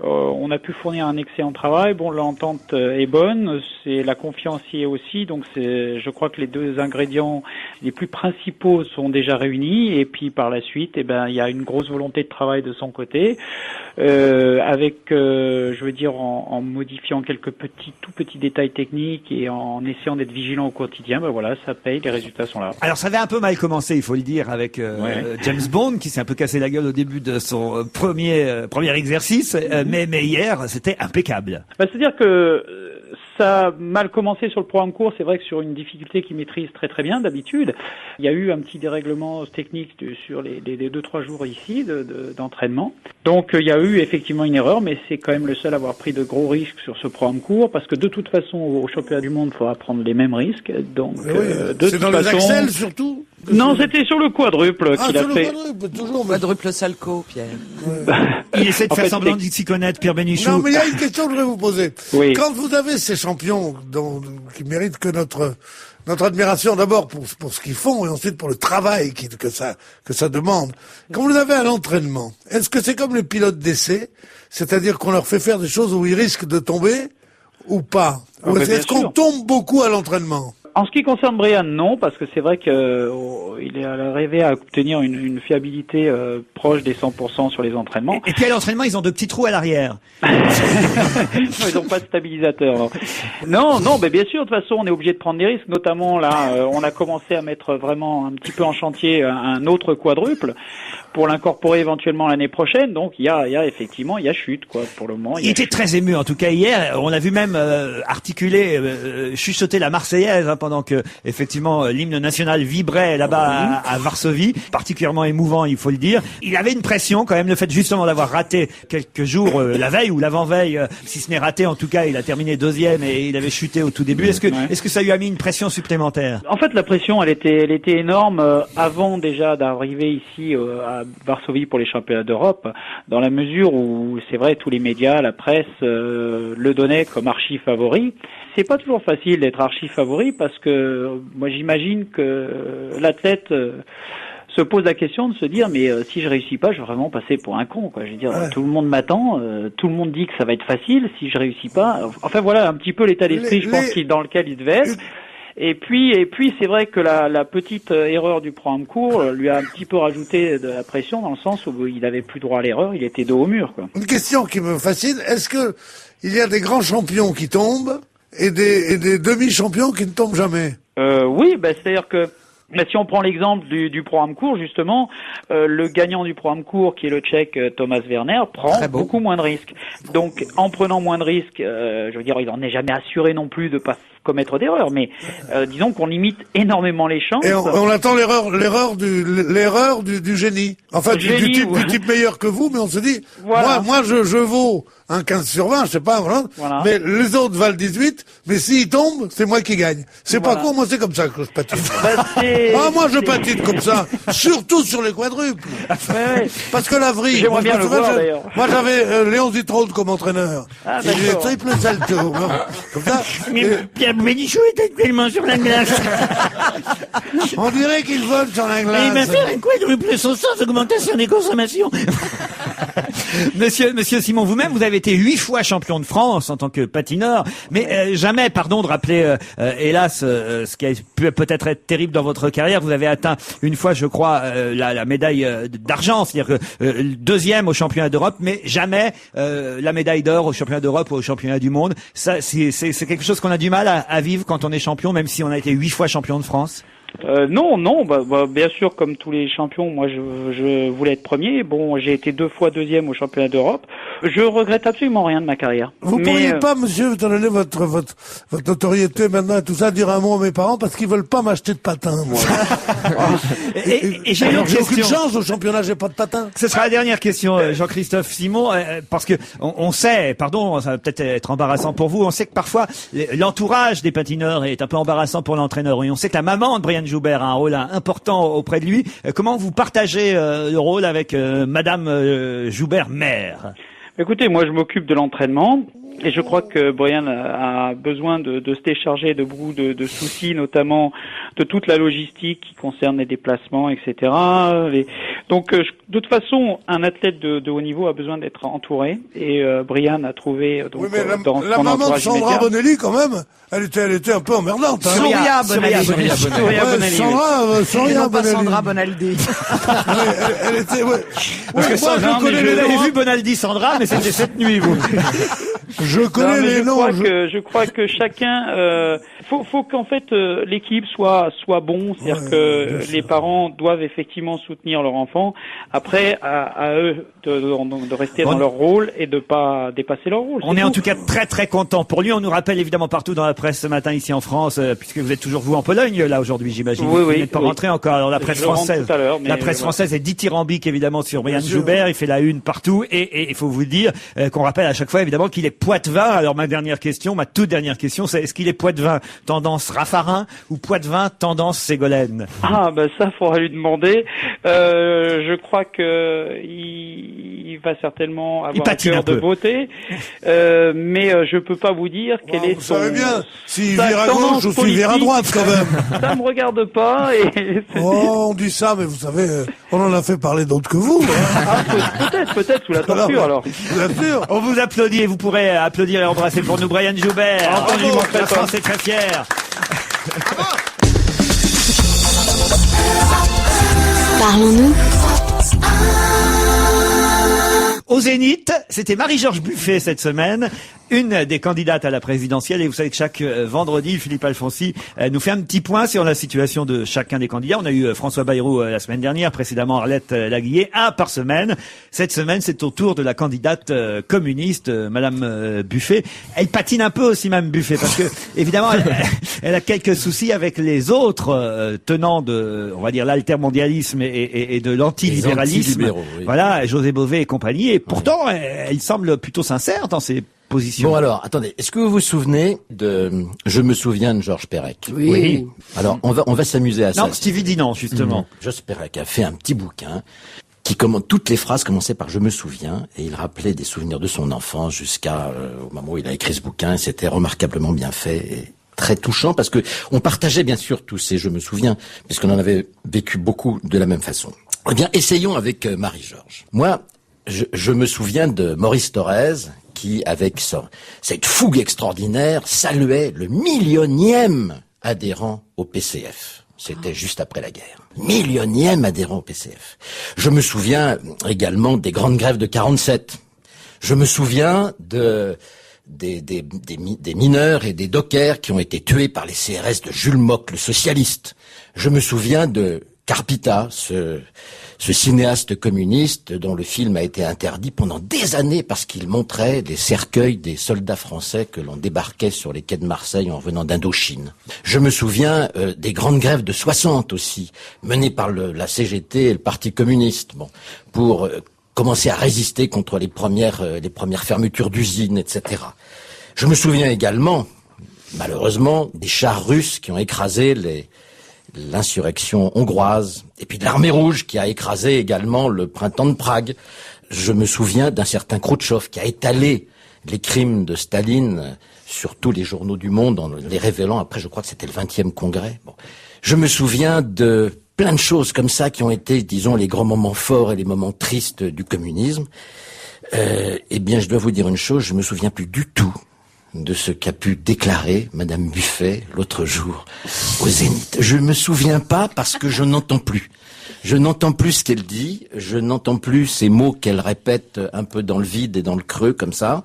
on a pu fournir un excellent travail. Bon, l'entente est bonne. C'est la confiance y est aussi. Donc, je crois que les deux ingrédients les plus principaux sont déjà réunis. Et puis, par la suite, il y a une grosse volonté de travail de son côté, avec, je veux dire, en modifiant quelques tout petits détails techniques et en essayant d'être vigilant au quotidien. Voilà, ça paye. Les résultats sont là. Alors, ça avait un peu mal commencé, il faut le dire, avec James Bond, qui s'est un peu cassé la gueule au début de son premier exercice, mais hier, c'était impeccable. C'est-à-dire que ça a mal commencé sur le programme court. C'est vrai que sur une difficulté qu'il maîtrise très très bien d'habitude, il y a eu un petit dérèglement technique sur les 2-3 jours ici d'entraînement. Donc il y a eu effectivement une erreur, mais c'est quand même le seul à avoir pris de gros risques sur ce programme court, parce que de toute façon au championnat du monde, il faudra prendre les mêmes risques. Donc c'est dans les axels surtout. Non, c'était sur le quadruple qu'il a fait. Quadruple Salco, Pierre. Il essaie de faire semblant de s'y connaître, Pierre Bénichou. Non, mais il y a une question que je voudrais vous poser. Oui. Quand vous avez ces champions qui méritent que notre admiration d'abord pour ce qu'ils font et ensuite pour le travail que ça demande. Quand vous les avez à l'entraînement, est-ce que c'est comme les pilotes d'essai, c'est-à-dire qu'on leur fait faire des choses où ils risquent de tomber ou pas? Ou est-ce qu'on tombe beaucoup à l'entraînement? En ce qui concerne Brian, non, parce que c'est vrai qu'il est arrivé à obtenir une fiabilité proche des 100% sur les entraînements. Et puis à l'entraînement, ils ont de petits trous à l'arrière. Ils n'ont pas de stabilisateur. Non, bien sûr, de toute façon, on est obligé de prendre des risques. Notamment là, on a commencé à mettre vraiment un petit peu en chantier un autre quadruple pour l'incorporer éventuellement l'année prochaine. Donc il y a effectivement chute quoi. Pour le moment. Il était très ému en tout cas hier. On a vu même articuler, chuchoter la Marseillaise pendant que effectivement l'hymne national vibrait là-bas à Varsovie, particulièrement émouvant, il faut le dire. Il avait une pression quand même, le fait justement d'avoir raté quelques jours la veille ou l'avant-veille, si ce n'est raté en tout cas, il a terminé 2e et il avait chuté au tout début. Est-ce que ça lui a mis une pression supplémentaire? En fait, la pression, elle était énorme avant déjà d'arriver ici à Varsovie pour les championnats d'Europe, dans la mesure où c'est vrai, tous les médias, la presse le donnaient comme archi favori. C'est pas toujours facile d'être archi favori parce que moi j'imagine que l'athlète se pose la question de se dire mais si je réussis pas, je vais vraiment passer pour un con quoi. Je veux dire tout le monde m'attend, tout le monde dit que ça va être facile si je réussis pas. Enfin voilà un petit peu l'état d'esprit je pense dans lequel il devait être. Et puis c'est vrai que la petite erreur du programme court lui a un petit peu rajouté de la pression dans le sens où il avait plus droit à l'erreur, il était dos au mur quoi. Une question qui me fascine, est-ce que il y a des grands champions qui tombent et des demi-champions qui ne tombent jamais? Oui, c'est-à-dire que si on prend l'exemple du programme court, justement, le gagnant du programme court, qui est le Tchèque Thomas Werner, prend beaucoup moins de risques. Donc, en prenant moins de risques, je veux dire, il en est jamais assuré non plus de pas commettre d'erreurs, mais disons qu'on limite énormément les chances. Et on attend l'erreur du génie. Enfin, du type meilleur que vous, mais on se dit, moi je vaux un 15/20, je sais pas, voilà. Mais les autres valent 18, mais s'ils tombent, c'est moi qui gagne. C'est pas con, moi c'est comme ça que je patine. Moi je patine comme ça, surtout sur les quadruples. Parce que la vrille, j'aimerais bien le voir d'ailleurs. Moi j'avais Léon Zitrone comme entraîneur. Il est triple salto. Comme ça. Pierre Bénichou était tellement sur la glace. On dirait qu'il vole sur la glace. Il va faire un quadruple sans augmentation des consommations. Monsieur Simon, vous-même, vous avez été 8 fois champion de France en tant que patineur, mais jamais, pardon de rappeler, hélas, ce qui a pu peut-être être terrible dans votre carrière, vous avez atteint une fois, je crois, la médaille d'argent, c'est-à-dire que 2e au championnat d'Europe, mais jamais la médaille d'or au championnat d'Europe ou au championnat du monde. Ça, c'est quelque chose qu'on a du mal à vivre quand on est champion, même si on a été 8 fois champion de France. Non, bien sûr, comme tous les champions, moi je voulais être premier. Bon, j'ai été 2 fois 2e au championnat d'Europe. Je regrette absolument rien de ma carrière. Vous pourriez pas, monsieur, étant donné votre notoriété maintenant et tout ça, dire un mot à mes parents parce qu'ils veulent pas m'acheter de patins, moi. et j'ai aucune chance au championnat, j'ai pas de patins. Ce sera la dernière question, Jean-Christophe Simon, parce que on sait, pardon, ça va peut-être être embarrassant pour vous, on sait que parfois l'entourage des patineurs est un peu embarrassant pour l'entraîneur, et on sait que la maman de Brian Joubert a un rôle important auprès de lui. Comment vous partagez le rôle avec Madame Joubert mère? Écoutez, moi je m'occupe de l'entraînement Et je crois que Brian a besoin de se décharger de beaucoup de soucis, notamment de toute la logistique qui concerne les déplacements, etc. Donc, de toute façon, un athlète de haut niveau a besoin d'être entouré. Et Brian a trouvé donc Oui, mais dans la son maman de entourage Sandra immédiat. Bonelli, quand même, elle était un peu emmerdante. Hein. Soria Bonaldi. Soria Ouais, Bonelli, Soria Non, pas Bonelli. Sandra Bonaldi. Ouais, elle était, ouais. Parce que Ouais, moi, Sandra, je connais vous les avez noms. vu Bonaldi Sandra, mais c'était cette nuit, vous. Je Non, connais mais les noms. je crois que chacun, faut qu'en fait l'équipe soit bon, c'est-à-dire que les parents doivent effectivement soutenir leur enfant. Après, à eux de rester dans leur rôle et de pas dépasser leur rôle. On est en tout cas très très content pour lui. On nous rappelle évidemment partout dans la presse ce matin ici en France, puisque vous êtes toujours vous en Pologne là aujourd'hui, j'imagine. Oui, Vous n'êtes pas rentré encore. Alors la presse Je rentre française, tout à l'heure, mais la presse voilà. française est dithyrambique évidemment sur Brian Joubert. Il fait la une partout et il faut vous dire qu'on rappelle à chaque fois évidemment qu'il est Poitevin. Alors ma toute dernière question, c'est est-ce qu'il est Poitevin tendance Raffarin ou Poitevin tendance Ségolène? Ah ben ça faudra lui demander. Je crois que il va certainement avoir un patine un cœur de peu. beauté, mais je peux pas vous dire quelle est Vous son. savez bien, s'il sa vire à gauche tendance ou s'il vire à politique. droite, quand même. Ça me regarde pas et Oh, on dit ça, mais vous savez, on en a fait parler d'autres que vous. Hein. ah, peut-être sous la torture alors. Bien sûr. On vous applaudit et vous pourrez applaudir et embrasser pour nous Brian Joubert. Entendu, Bravo, mon la frère. France est très fière. Parlons-nous. Au Zénith, c'était Marie-Georges Buffet cette semaine, une des candidates à la présidentielle. Et vous savez que chaque vendredi, Philippe Alfonsi nous fait un petit point sur la situation de chacun des candidats. On a eu François Bayrou la semaine dernière, précédemment Arlette Laguillet, un par semaine. Cette semaine, c'est au tour de la candidate communiste, Madame Buffet. Elle patine un peu aussi, Madame Buffet, parce que évidemment, elle a quelques soucis avec les autres tenants de, on va dire, l'altermondialisme et de l'antilibéralisme. Les antilibéraux, oui. Voilà, José Bové et compagnie. Et pourtant, elle semble plutôt sincère dans ses positions. Bon alors, attendez, est-ce que vous vous souvenez de Je me souviens de Georges Perec? Oui. Alors, on va s'amuser à ça. Non, Stevie dit non, justement. Georges Perec a fait un petit bouquin qui toutes les phrases commençaient par je me souviens, et il rappelait des souvenirs de son enfance jusqu'à au moment où il a écrit ce bouquin. C'était remarquablement bien fait et très touchant parce que on partageait bien sûr tous ces je me souviens, puisqu'on en avait vécu beaucoup de la même façon. Eh bien, essayons avec Marie-Georges. Moi, je me souviens de Maurice Thorez qui, avec cette fougue extraordinaire, saluait le 1 000e adhérent au PCF. C'était juste après la guerre. 1 000e adhérent au PCF. Je me souviens également des grandes grèves de 47. Je me souviens des mineurs et des dockers qui ont été tués par les CRS de Jules Mock, le socialiste. Je me souviens de Carpita, ce cinéaste communiste dont le film a été interdit pendant des années parce qu'il montrait des cercueils des soldats français que l'on débarquait sur les quais de Marseille en revenant d'Indochine. Je me souviens des grandes grèves de 60 aussi, menées par la CGT et le Parti communiste, pour commencer à résister contre les premières fermetures d'usines, etc. Je me souviens également, malheureusement, des chars russes qui ont écrasé l'insurrection hongroise, et puis de l'armée rouge qui a écrasé également le printemps de Prague. Je me souviens d'un certain Khrouchtchev qui a étalé les crimes de Staline sur tous les journaux du monde en les révélant. Après, je crois que c'était le 20e congrès. Je me souviens de plein de choses comme ça qui ont été, disons, les grands moments forts et les moments tristes du communisme. Eh bien, je dois vous dire une chose, je me souviens plus du tout de ce qu'a pu déclarer Madame Buffet l'autre jour au Zénith. Je me souviens pas parce que je n'entends plus. Je n'entends plus ce qu'elle dit, je n'entends plus ces mots qu'elle répète un peu dans le vide et dans le creux comme ça.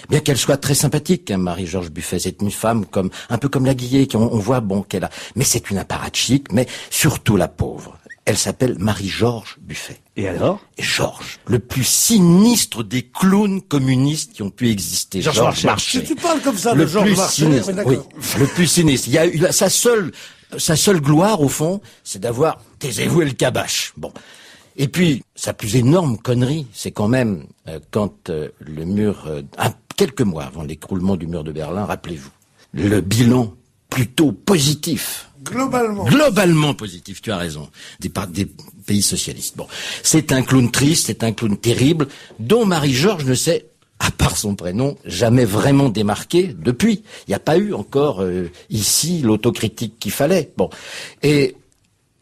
Bien qu'elle soit très sympathique, hein, Marie-Georges Buffet, c'est une femme un peu comme Laguillet, on voit qu'elle a, mais c'est une apparatchik, mais surtout la pauvre. Elle s'appelle Marie-Georges Buffet. Et alors? Et Georges, le plus sinistre des clowns communistes qui ont pu exister. Georges Marchais. Si tu parles comme ça de Georges Marchais, sinistre, mais d'accord. oui, le plus sinistre. Il y a eu sa seule gloire, au fond, c'est d'avoir taisez-vous et le cabache. Bon. Et puis, sa plus énorme connerie, c'est quand même quand le mur, quelques mois avant l'écroulement du mur de Berlin, rappelez-vous, le bilan plutôt positif. Globalement positif, tu as raison, des pays socialistes. Bon, c'est un clown triste, c'est un clown terrible, dont Marie-Georges ne sait à part son prénom, jamais vraiment démarqué depuis. Il n'y a pas eu encore ici l'autocritique qu'il fallait. Bon, et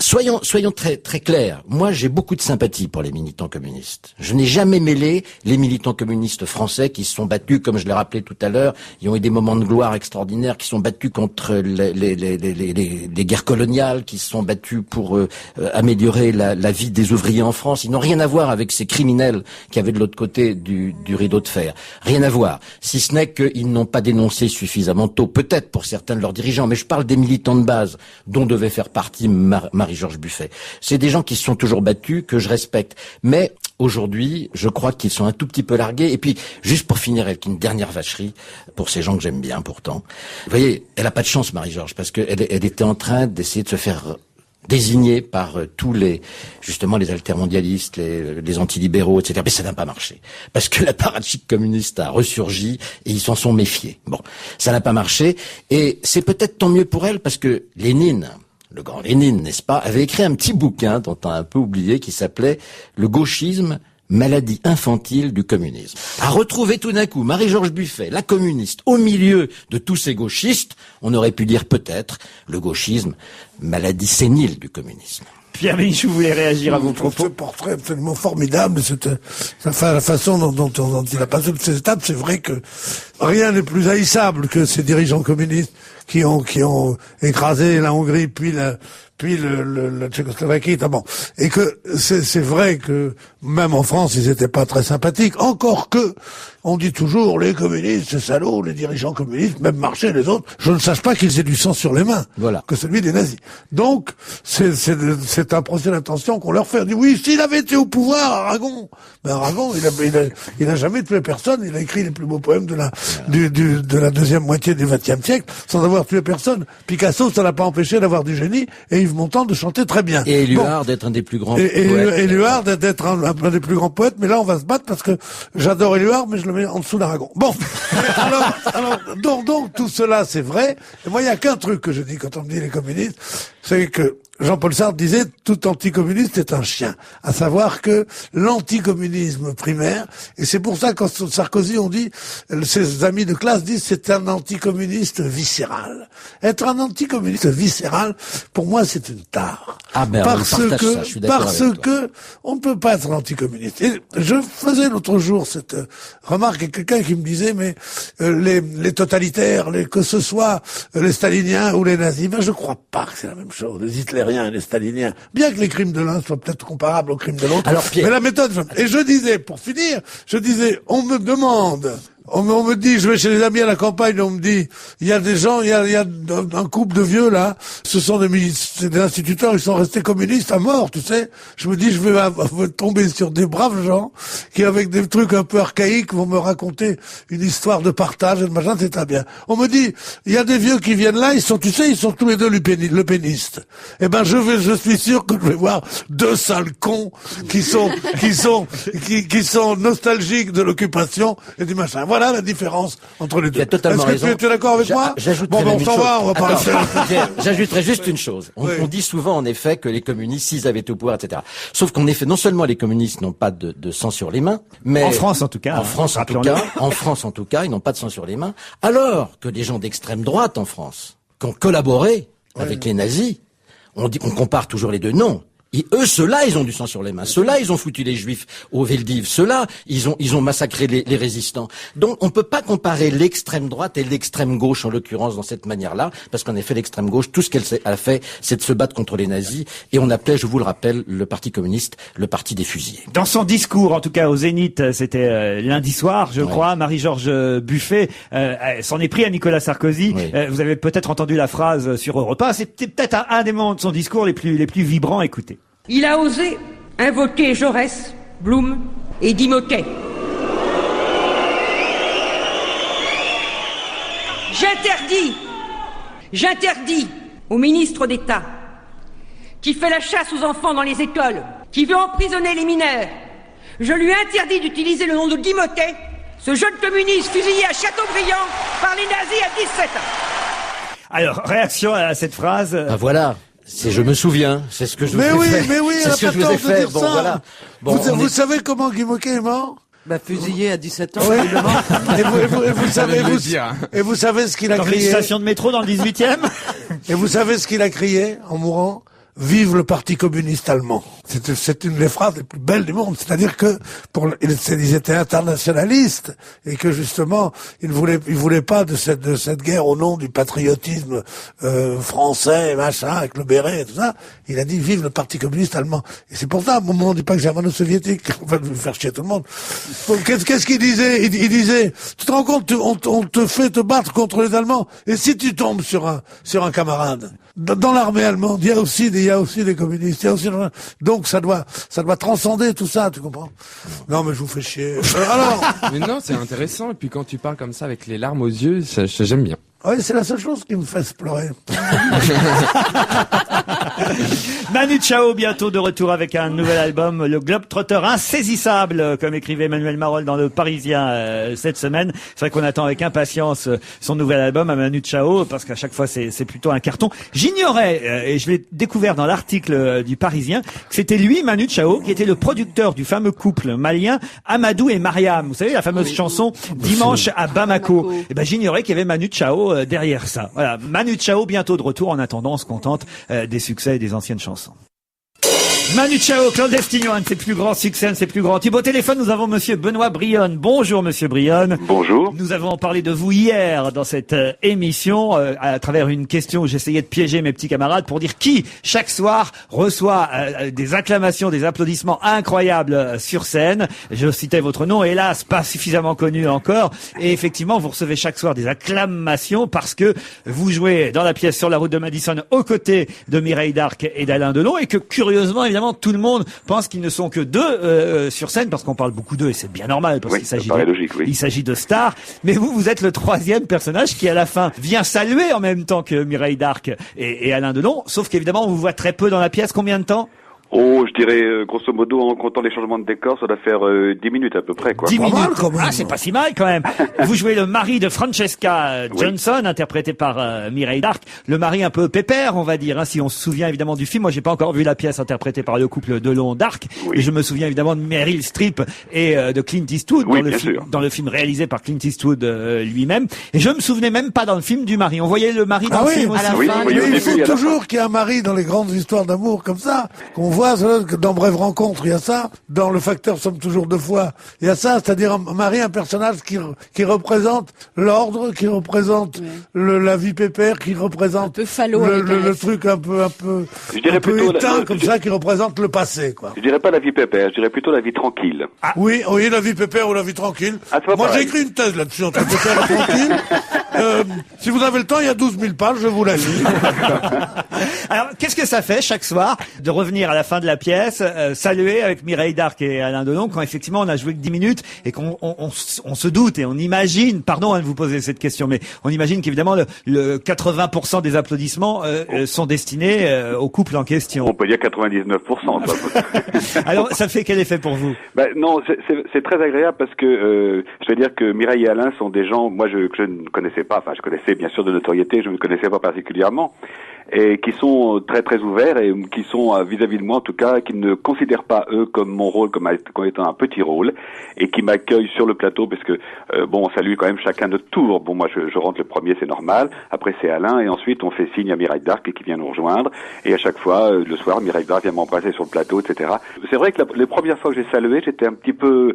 soyons très très clairs. Moi, j'ai beaucoup de sympathie pour les militants communistes. Je n'ai jamais mêlé les militants communistes français qui se sont battus, comme je l'ai rappelé tout à l'heure, ils ont eu des moments de gloire extraordinaires, qui sont battus contre les guerres coloniales, qui se sont battus pour améliorer la vie des ouvriers en France. Ils n'ont rien à voir avec ces criminels qui avaient de l'autre côté du rideau de fer. Rien à voir. Si ce n'est qu'ils n'ont pas dénoncé suffisamment tôt, peut-être pour certains de leurs dirigeants, mais je parle des militants de base, dont devait faire partie Marie-Georges Buffet. C'est des gens qui se sont toujours battus, que je respecte. Mais aujourd'hui, je crois qu'ils sont un tout petit peu largués. Et puis, juste pour finir avec une dernière vacherie, pour ces gens que j'aime bien pourtant. Vous voyez, elle a pas de chance, Marie-Georges, parce qu'elle était en train d'essayer de se faire désigner par tous les altermondialistes, les antilibéraux, etc. Mais ça n'a pas marché. Parce que l'apparatchik communiste a ressurgi et ils s'en sont méfiés. Bon, ça n'a pas marché. Et c'est peut-être tant mieux pour elle parce que Lénine, le grand Lénine, n'est-ce pas, avait écrit un petit bouquin dont on a un peu oublié qui s'appelait « Le gauchisme, maladie infantile du communisme ». À retrouver tout d'un coup Marie-Georges Buffet, la communiste, au milieu de tous ces gauchistes, on aurait pu dire peut-être le gauchisme, maladie sénile du communisme. Pierre Bénichou voulait réagir à vos propos. Ce portrait absolument formidable, la façon dont il a passé toutes ces étapes, c'est vrai que rien n'est plus haïssable que ces dirigeants communistes qui ont écrasé la Hongrie puis la Tchécoslovaquie, notamment. Et que c'est vrai que même en France, ils étaient pas très sympathiques. Encore que, on dit toujours, les communistes, c'est salauds, les dirigeants communistes, même Marché, les autres, je ne sache pas qu'ils aient du sang sur les mains. Voilà. Que celui des nazis. Donc, c'est un procès d'intention qu'on leur fait. On dit, oui, s'il avait été au pouvoir, Aragon. Ben, Aragon, il a jamais tué personne. Il a écrit les plus beaux poèmes de la deuxième moitié du XXe siècle, sans avoir tué personne. Picasso, ça l'a pas empêché d'avoir du génie, et Yves Montand de chanter très bien. Et Éluard d'être un des plus grands poètes. Et Éluard d'être un des plus grands poètes, mais là, on va se battre parce que j'adore Éluard, mais je le mets en dessous d'Aragon. Bon. Donc, tout cela, c'est vrai. Et moi, il y a qu'un truc que je dis quand on me dit les communistes, c'est que Jean-Paul Sartre disait tout anticommuniste est un chien, à savoir que l'anticommunisme primaire, et c'est pour ça quand Sarkozy on dit, ses amis de classe disent c'est un anticommuniste viscéral. Être un anticommuniste viscéral, pour moi c'est une tare. Ah ben, parce que on ne peut pas être anticommuniste. Et je faisais l'autre jour cette remarque à quelqu'un qui me disait mais les totalitaires, que ce soit les staliniens ou les nazis, ben je crois pas que c'est la même chose. Les hitlériens et les staliniens, bien que les crimes de l'un soient peut-être comparables aux crimes de l'autre. Alors, Pierre, mais la méthode. Et je disais, pour finir, on me demande. On me dit, je vais chez les amis à la campagne, on me dit, il y a des gens, il y a un couple de vieux là, ce sont des instituteurs, ils sont restés communistes à mort, tu sais. Je me dis, je vais tomber sur des braves gens qui, avec des trucs un peu archaïques, vont me raconter une histoire de partage et de machin, c'est très bien. On me dit, il y a des vieux qui viennent là, ils sont tous les deux le pénistes. Eh ben, je suis sûr que je vais voir deux sales cons qui sont nostalgiques de l'occupation et du machin. Voilà la différence entre les deux. Tu as totalement raison. Tu es d'accord avec moi? J'ajouterais on s'en va, on va pas J'ajouterais juste une chose. On dit souvent, en effet, que les communistes, s'ils avaient été au pouvoir, etc. Sauf qu'en effet, non seulement les communistes n'ont pas de sang sur les mains, mais... En France, en tout cas. En France, en tout cas, ils n'ont pas de sang sur les mains. Alors que les gens d'extrême droite en France, qui ont collaboré avec les nazis, on compare toujours les deux. Non. Et eux, ceux-là, ils ont du sang sur les mains. Ceux-là, ils ont foutu les Juifs au Veldiv. Ceux-là, ils ont massacré les résistants. Donc, on peut pas comparer l'extrême droite et l'extrême gauche, en l'occurrence, dans cette manière-là, parce qu'en effet, l'extrême gauche, tout ce qu'elle a fait, c'est de se battre contre les nazis. Et on appelait, je vous le rappelle, le Parti communiste, le parti des fusillés. Dans son discours, en tout cas au Zénith, c'était lundi soir, je crois, Marie-Georges Buffet s'en est pris à Nicolas Sarkozy. Oui. Vous avez peut-être entendu la phrase sur Europe 1. C'était peut-être un des moments de son discours les plus vibrants. Écoutez. Il a osé invoquer Jaurès, Blum et Dimoquet. J'interdis au ministre d'État qui fait la chasse aux enfants dans les écoles, qui veut emprisonner les mineurs, je lui interdis d'utiliser le nom de Dimoquet, ce jeune communiste fusillé à Châteaubriand par les nazis à 17 ans. Alors, réaction à cette phrase. Ah voilà. Je me souviens, c'est ce que je vous ai fait. Mais oui, c'est ce que je vous ai fait. Bon, voilà. Bon, vous savez comment Guy Moquet est mort? Fusillé à 17 ans, Oui. évidemment. Et vous savez ce qu'il a Dans une crié? station de métro dans le 18e. Et vous savez ce qu'il a crié en mourant? Vive le Parti communiste allemand. C'est une des phrases les plus belles du monde. C'est-à-dire que ils étaient internationalistes et que justement ils voulaient pas de cette guerre au nom du patriotisme français, machin, avec le béret et tout ça. Il a dit vive le Parti communiste allemand. Et c'est pour ça, à un moment, on dit pas que germano-soviétique, on va faire chier tout le monde. Donc, qu'est-ce qu'il disait? Il disait, tu te rends compte, on te fait te battre contre les Allemands. Et si tu tombes sur un camarade, dans l'armée allemande, il y a aussi des communistes, donc ça doit transcender tout ça, tu comprends? Non, mais je vous fais chier. Alors. Mais non, c'est intéressant. Et puis quand tu parles comme ça avec les larmes aux yeux, j'aime bien. Oui, c'est la seule chose qui me fait pleurer. Manu Chao, bientôt de retour avec un nouvel album, le Globetrotter insaisissable, comme écrivait Emmanuel Marolles dans Le Parisien cette semaine. C'est vrai qu'on attend avec impatience son nouvel album à Manu Chao, parce qu'à chaque fois c'est plutôt un carton. J'ignorais, et je l'ai découvert dans l'article du Parisien, que c'était lui, Manu Chao, qui était le producteur du fameux couple malien Amadou et Mariam. Vous savez, la fameuse chanson Dimanche à Bamako. Et ben j'ignorais qu'il y avait Manu Chao derrière ça. Voilà, Manu Chao bientôt de retour. En attendant, on se contente des succès et des anciennes chansons. Manu Chao, clandestin, un de ses plus grands succès, un de ses plus grands tubes. Au téléphone, nous avons monsieur Benoît Brionne. Bonjour monsieur Brionne. Bonjour. Nous avons parlé de vous hier dans cette émission à travers une question où j'essayais de piéger mes petits camarades pour dire qui, chaque soir, reçoit des acclamations, des applaudissements incroyables sur scène. Je citais votre nom, hélas, pas suffisamment connu encore. Et effectivement, vous recevez chaque soir des acclamations parce que vous jouez dans la pièce Sur la route de Madison aux côtés de Mireille Darc et d'Alain Delon et que curieusement, évidemment, tout le monde pense qu'ils ne sont que deux sur scène parce qu'on parle beaucoup d'eux et c'est bien normal parce qu'il s'agit de stars. Mais vous êtes le troisième personnage qui à la fin vient saluer en même temps que Mireille Darc et Alain Delon. Sauf qu'évidemment on vous voit très peu dans la pièce. Combien de temps? Oh, je dirais, grosso modo, en comptant les changements de décor, ça doit faire 10 minutes à peu près, quoi. 10 minutes. Ah, c'est pas si mal, quand même. Vous jouez le mari de Francesca Johnson, interprété par Mireille Darc. Le mari un peu pépère, on va dire, hein, si on se souvient évidemment du film. Moi, j'ai pas encore vu la pièce interprétée par le couple Delon-Darc. Et je me souviens évidemment de Meryl Streep et de Clint Eastwood dans le film réalisé par Clint Eastwood lui-même. Et je me souvenais même pas dans le film du mari. On voyait le mari dans le film aussi. Il faut toujours qu'il y ait un mari dans les grandes histoires d'amour comme ça, qu'on voit. Dans Brève rencontre, il y a ça. Dans Le Facteur sommes toujours deux fois, il y a ça. C'est-à-dire un mari, un personnage qui représente l'ordre, qui représente la vie pépère, qui représente le truc un peu éteint comme ça, qui représente le passé, quoi. Je dirais pas la vie pépère, je dirais plutôt la vie tranquille. Ah. Oui, la vie pépère ou la vie tranquille. Moi, j'ai écrit une thèse là-dessus entre pépère et tranquille. Si vous avez le temps, il y a 12 000 pages, je vous la lis. Alors, qu'est-ce que ça fait chaque soir de revenir à la fin de la pièce, saluer avec Mireille Darc et Alain Delon quand effectivement on a joué que 10 minutes et qu'on se doute et on imagine, pardon de vous poser cette question, mais on imagine qu'évidemment le 80% des applaudissements sont destinés au couple en question. On peut dire 99%. Alors, ça fait quel effet pour vous? Non, c'est très agréable parce que je veux dire que Mireille et Alain sont des gens, moi que je ne connaissais pas, enfin je connaissais bien sûr de notoriété, je ne connaissais pas particulièrement, et qui sont très très ouverts et qui sont vis-à-vis de moi en tout cas, qui ne considèrent pas eux comme mon rôle comme étant un petit rôle et qui m'accueillent sur le plateau parce que on salue quand même chacun notre tour. Bon, moi je rentre le premier, c'est normal, après c'est Alain et ensuite on fait signe à Mireille Darc qui vient nous rejoindre et à chaque fois le soir Mireille Darc vient m'embrasser sur le plateau, etc. C'est vrai que les premières fois que j'ai salué, j'étais un petit peu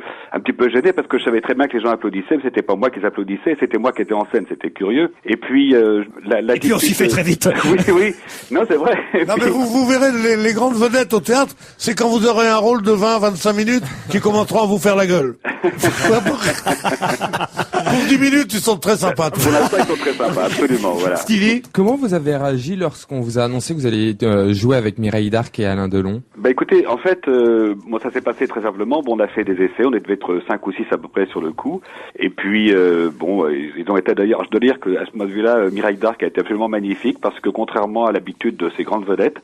gêné parce que je savais très bien que les gens applaudissaient, mais c'était pas moi qui applaudissais, c'était moi qui étais en scène, c'était curieux. Et puis et puis on s'y fait très vite. Oui, non c'est vrai. Non mais vous verrez les grandes vedettes au théâtre, c'est quand vous aurez un rôle de 20-25 minutes qui commenceront à vous faire la gueule. Pour 10 minutes, ils sont très sympas. Pour l'instant, ils sont très sympas, absolument, voilà. Stevie, comment vous avez réagi lorsqu'on vous a annoncé que vous allez jouer avec Mireille Darc et Alain Delon? Écoutez, en fait, moi ça s'est passé très simplement. Bon, on a fait des essais, on devait être 5 ou 6 à peu près sur le coup. Et puis, ils ont été d'ailleurs, je dois dire que à ce moment-là, Mireille Darc a été absolument magnifique parce que contrairement à l'habitude de ces grandes vedettes,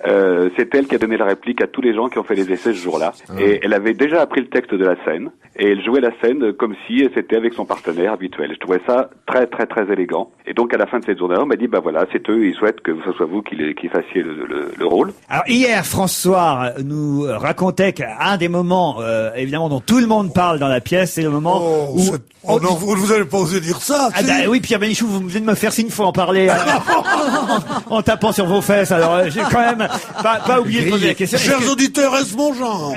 c'est elle qui a donné la réplique à tous les gens qui ont fait les essais ce jour-là. Et elle avait déjà appris le texte de la scène. et elle jouait la scène comme si c'était avec son partenaire habituel. Je trouvais ça très très très élégant. Et donc à la fin de cette journée, on m'a dit voilà, c'est eux, ils souhaitent que ce soit vous qui fassiez le rôle. Alors hier, François nous racontait qu'un des moments, évidemment, dont tout le monde parle dans la pièce, c'est le moment où... non, vous n'allez pas oser dire ça. Ah bah oui, Pierre Bénichou, vous venez de me faire signe, faut en parler en tapant sur vos fesses. Alors j'ai quand même pas oublié de poser la question. Chers auditeurs, est-ce mon genre?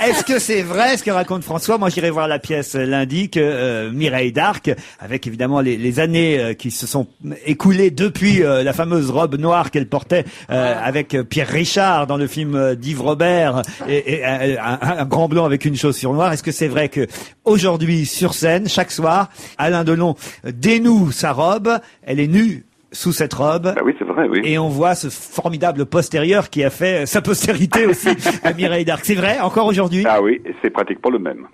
Est-ce que c'est vrai ce que raconte François? Moi, j'irai voir la pièce lundi que Mireille d'Arc, avec évidemment les années qui se sont écoulées depuis la fameuse robe noire qu'elle portait avec Pierre Richard dans le film d'Yves Robert et un grand blanc avec une chaussure noire. Est-ce que c'est vrai que aujourd'hui sur scène, chaque soir, Alain Delon dénoue sa robe, elle est nue sous cette robe. Bah oui, c'est vrai, oui. Et on voit ce formidable postérieur qui a fait sa postérité aussi à Mireille d'Arc. C'est vrai, encore aujourd'hui? Ah oui, c'est pratiquement le même.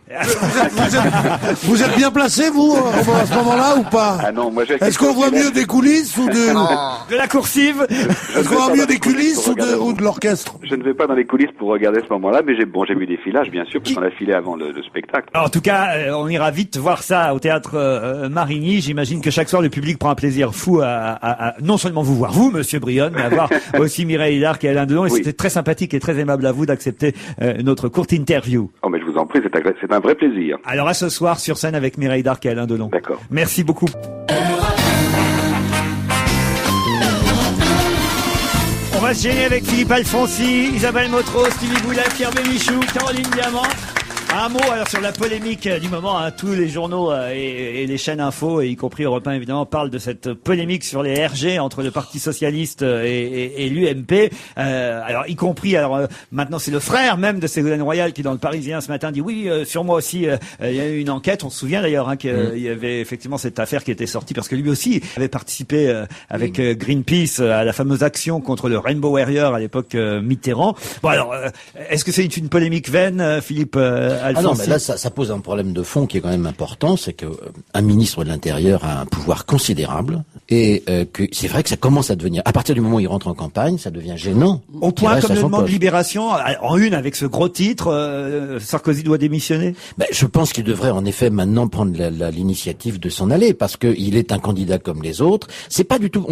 Vous êtes bien placé, vous, à ce moment-là, ou pas? Ah non, moi j'ai... Est-ce qu'on voit mieux des coulisses ou de la coursive? Est-ce qu'on voit mieux des coulisses ou de l'orchestre? Je ne vais pas dans les coulisses pour regarder ce moment-là, mais j'ai vu des filages, bien sûr, parce qu'on a filé avant le spectacle. En tout cas, on ira vite voir ça au théâtre Marigny. J'imagine que chaque soir, le public prend un plaisir fou à non seulement vous voir, vous, Monsieur Brionne, mais à voir aussi Mireille d'Arc et Alain Delon. Et c'était très sympathique et très aimable à vous d'accepter notre courte interview. Oh, mais je vous en prie, c'est un vrai plaisir. Alors à ce soir sur scène avec Mireille d'Arc et Alain Delon. D'accord. Merci beaucoup. On va se gêner avec Philippe Alfonsi, Isabelle Motro, Stevie Boulet, Pierre Bénichou, Caroline Diamant. Un mot alors sur la polémique du moment. Tous les journaux et les chaînes info, y compris Europe 1 évidemment, parlent de cette polémique sur les RG entre le Parti socialiste et l'UMP. Alors y compris, maintenant c'est le frère même de Ségolène Royal qui dans le Parisien ce matin dit oui, sur moi aussi il y a eu une enquête. On se souvient d'ailleurs qu'il y avait effectivement cette affaire qui était sortie parce que lui aussi avait participé avec Greenpeace à la fameuse action contre le Rainbow Warrior à l'époque Mitterrand. Bon alors, est-ce que c'est une polémique vaine, Philippe Alfonsi? Ah non, mais là, ça pose un problème de fond qui est quand même important, c'est que un ministre de l'Intérieur a un pouvoir considérable et que c'est vrai que ça commence à devenir, à partir du moment où il rentre en campagne, ça devient gênant. Au point, comme le demande Libération, en une avec ce gros titre, Sarkozy doit démissionner. Ben, je pense qu'il devrait en effet maintenant prendre l'initiative de s'en aller parce que il est un candidat comme les autres. C'est pas du tout.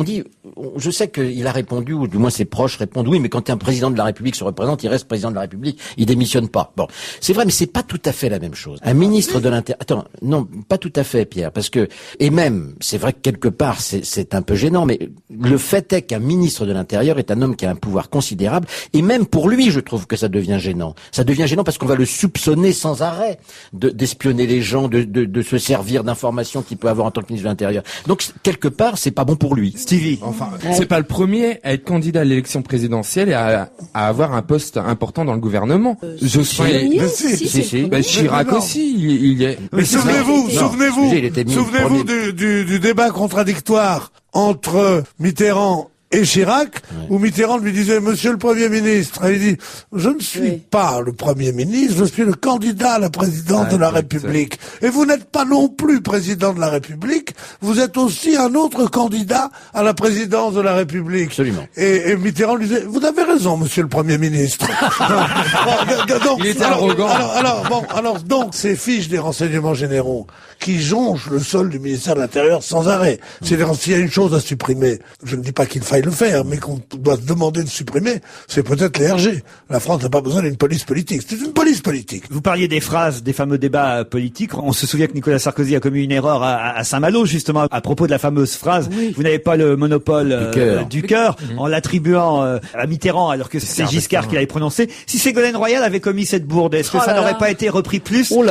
Je sais qu'il a répondu, ou du moins ses proches répondent oui, mais quand un président de la République se représente, il reste président de la République, il démissionne pas. Bon, c'est vrai, mais c'est pas tout à fait la même chose. Un ministre de l'Intérieur... Attends, non, pas tout à fait, Pierre, parce que... Et même, c'est vrai que quelque part, c'est un peu gênant, mais le fait est qu'un ministre de l'Intérieur est un homme qui a un pouvoir considérable, et même pour lui, je trouve que ça devient gênant. Ça devient gênant parce qu'on va le soupçonner sans arrêt d'espionner les gens, de se servir d'informations qu'il peut avoir en tant que ministre de l'Intérieur. Donc, quelque part, c'est pas bon pour lui. Stevie. Enfin, c'est pas le premier à être candidat à l'élection présidentielle et à avoir un poste important dans le gouvernement. Chirac aussi, il y est. Mais souvenez-vous du débat contradictoire entre Mitterrand et Chirac, où Mitterrand lui disait, Monsieur le Premier ministre, et il dit, je ne suis pas le Premier ministre, je suis le candidat à la présidence de la République. Et vous n'êtes pas non plus président de la République, vous êtes aussi un autre candidat à la présidence de la République. Absolument. Et Mitterrand lui disait, vous avez raison, Monsieur le Premier ministre. Il est arrogant. Alors, donc, ces fiches des renseignements généraux qui jonchent le sol du ministère de l'Intérieur sans arrêt. C'est-à-dire, s'il y a une chose à supprimer, je ne dis pas qu'il faille le faire, mais qu'on doit se demander de supprimer, c'est peut-être les RG. La France n'a pas besoin d'une police politique. C'est une police politique. Vous parliez des phrases, des fameux débats politiques. On se souvient que Nicolas Sarkozy a commis une erreur à Saint-Malo, justement, à propos de la fameuse phrase « Vous n'avez pas le monopole du cœur », en l'attribuant à Mitterrand, alors que c'est Giscard qui l'avait prononcé. Si Ségolène Royal avait commis cette bourde, est-ce que ça n'aurait pas été repris plus quand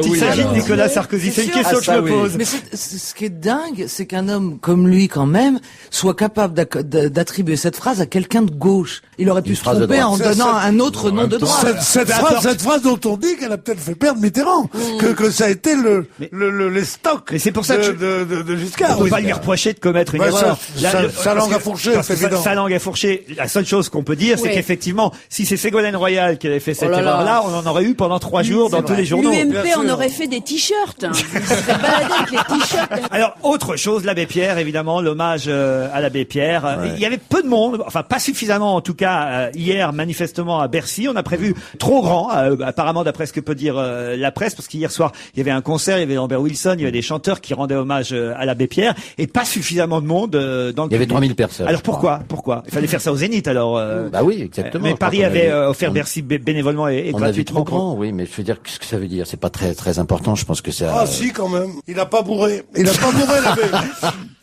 il s'agit de Nicolas Sarkozy? C'est une question que je me pose. Mais ce qui est dingue, c'est qu'un homme comme lui, quand même, soit capable d'attribuer cette phrase à quelqu'un de gauche. Il aurait pu se tromper en donnant un autre nom de droite. Cette phrase dont on dit qu'elle a peut-être fait perdre Mitterrand, que ça a été les stocks. Mais c'est pour ça de Giscard. On ne peut pas lui reprocher de commettre une erreur. Sa langue a fourché, c'est évident. Sa langue a fourché. La seule chose qu'on peut dire, c'est qu'effectivement, si c'est Ségolène Royal qui avait fait cette erreur-là, on en aurait eu pendant 3 jours dans tous les journaux. L'UMP en aurait fait des t-shirts. Il serait baladé avec les t-shirts. Alors, autre chose, l'abbé Pierre, évidemment, l'hommage à l'abbé l'abbé Pierre. Il y avait peu de monde, enfin pas suffisamment en tout cas hier manifestement à Bercy. On a prévu trop grand, apparemment d'après ce que peut dire la presse, parce qu'hier soir il y avait un concert, il y avait Lambert Wilson, il y avait des chanteurs qui rendaient hommage à l'abbé Pierre, et pas suffisamment de monde dans le Il y avait 3000 personnes. Alors pourquoi Il fallait faire ça au Zénith alors. Bah oui, exactement. Mais Paris avait offert Bercy bénévolement et on gratuitement. avait trop grand, oui, mais je veux dire, qu'est-ce que ça veut dire? C'est pas très très important. Je pense que ça. Ah si, quand même. Il a pas bourré. Il a pas bourré l'abbé.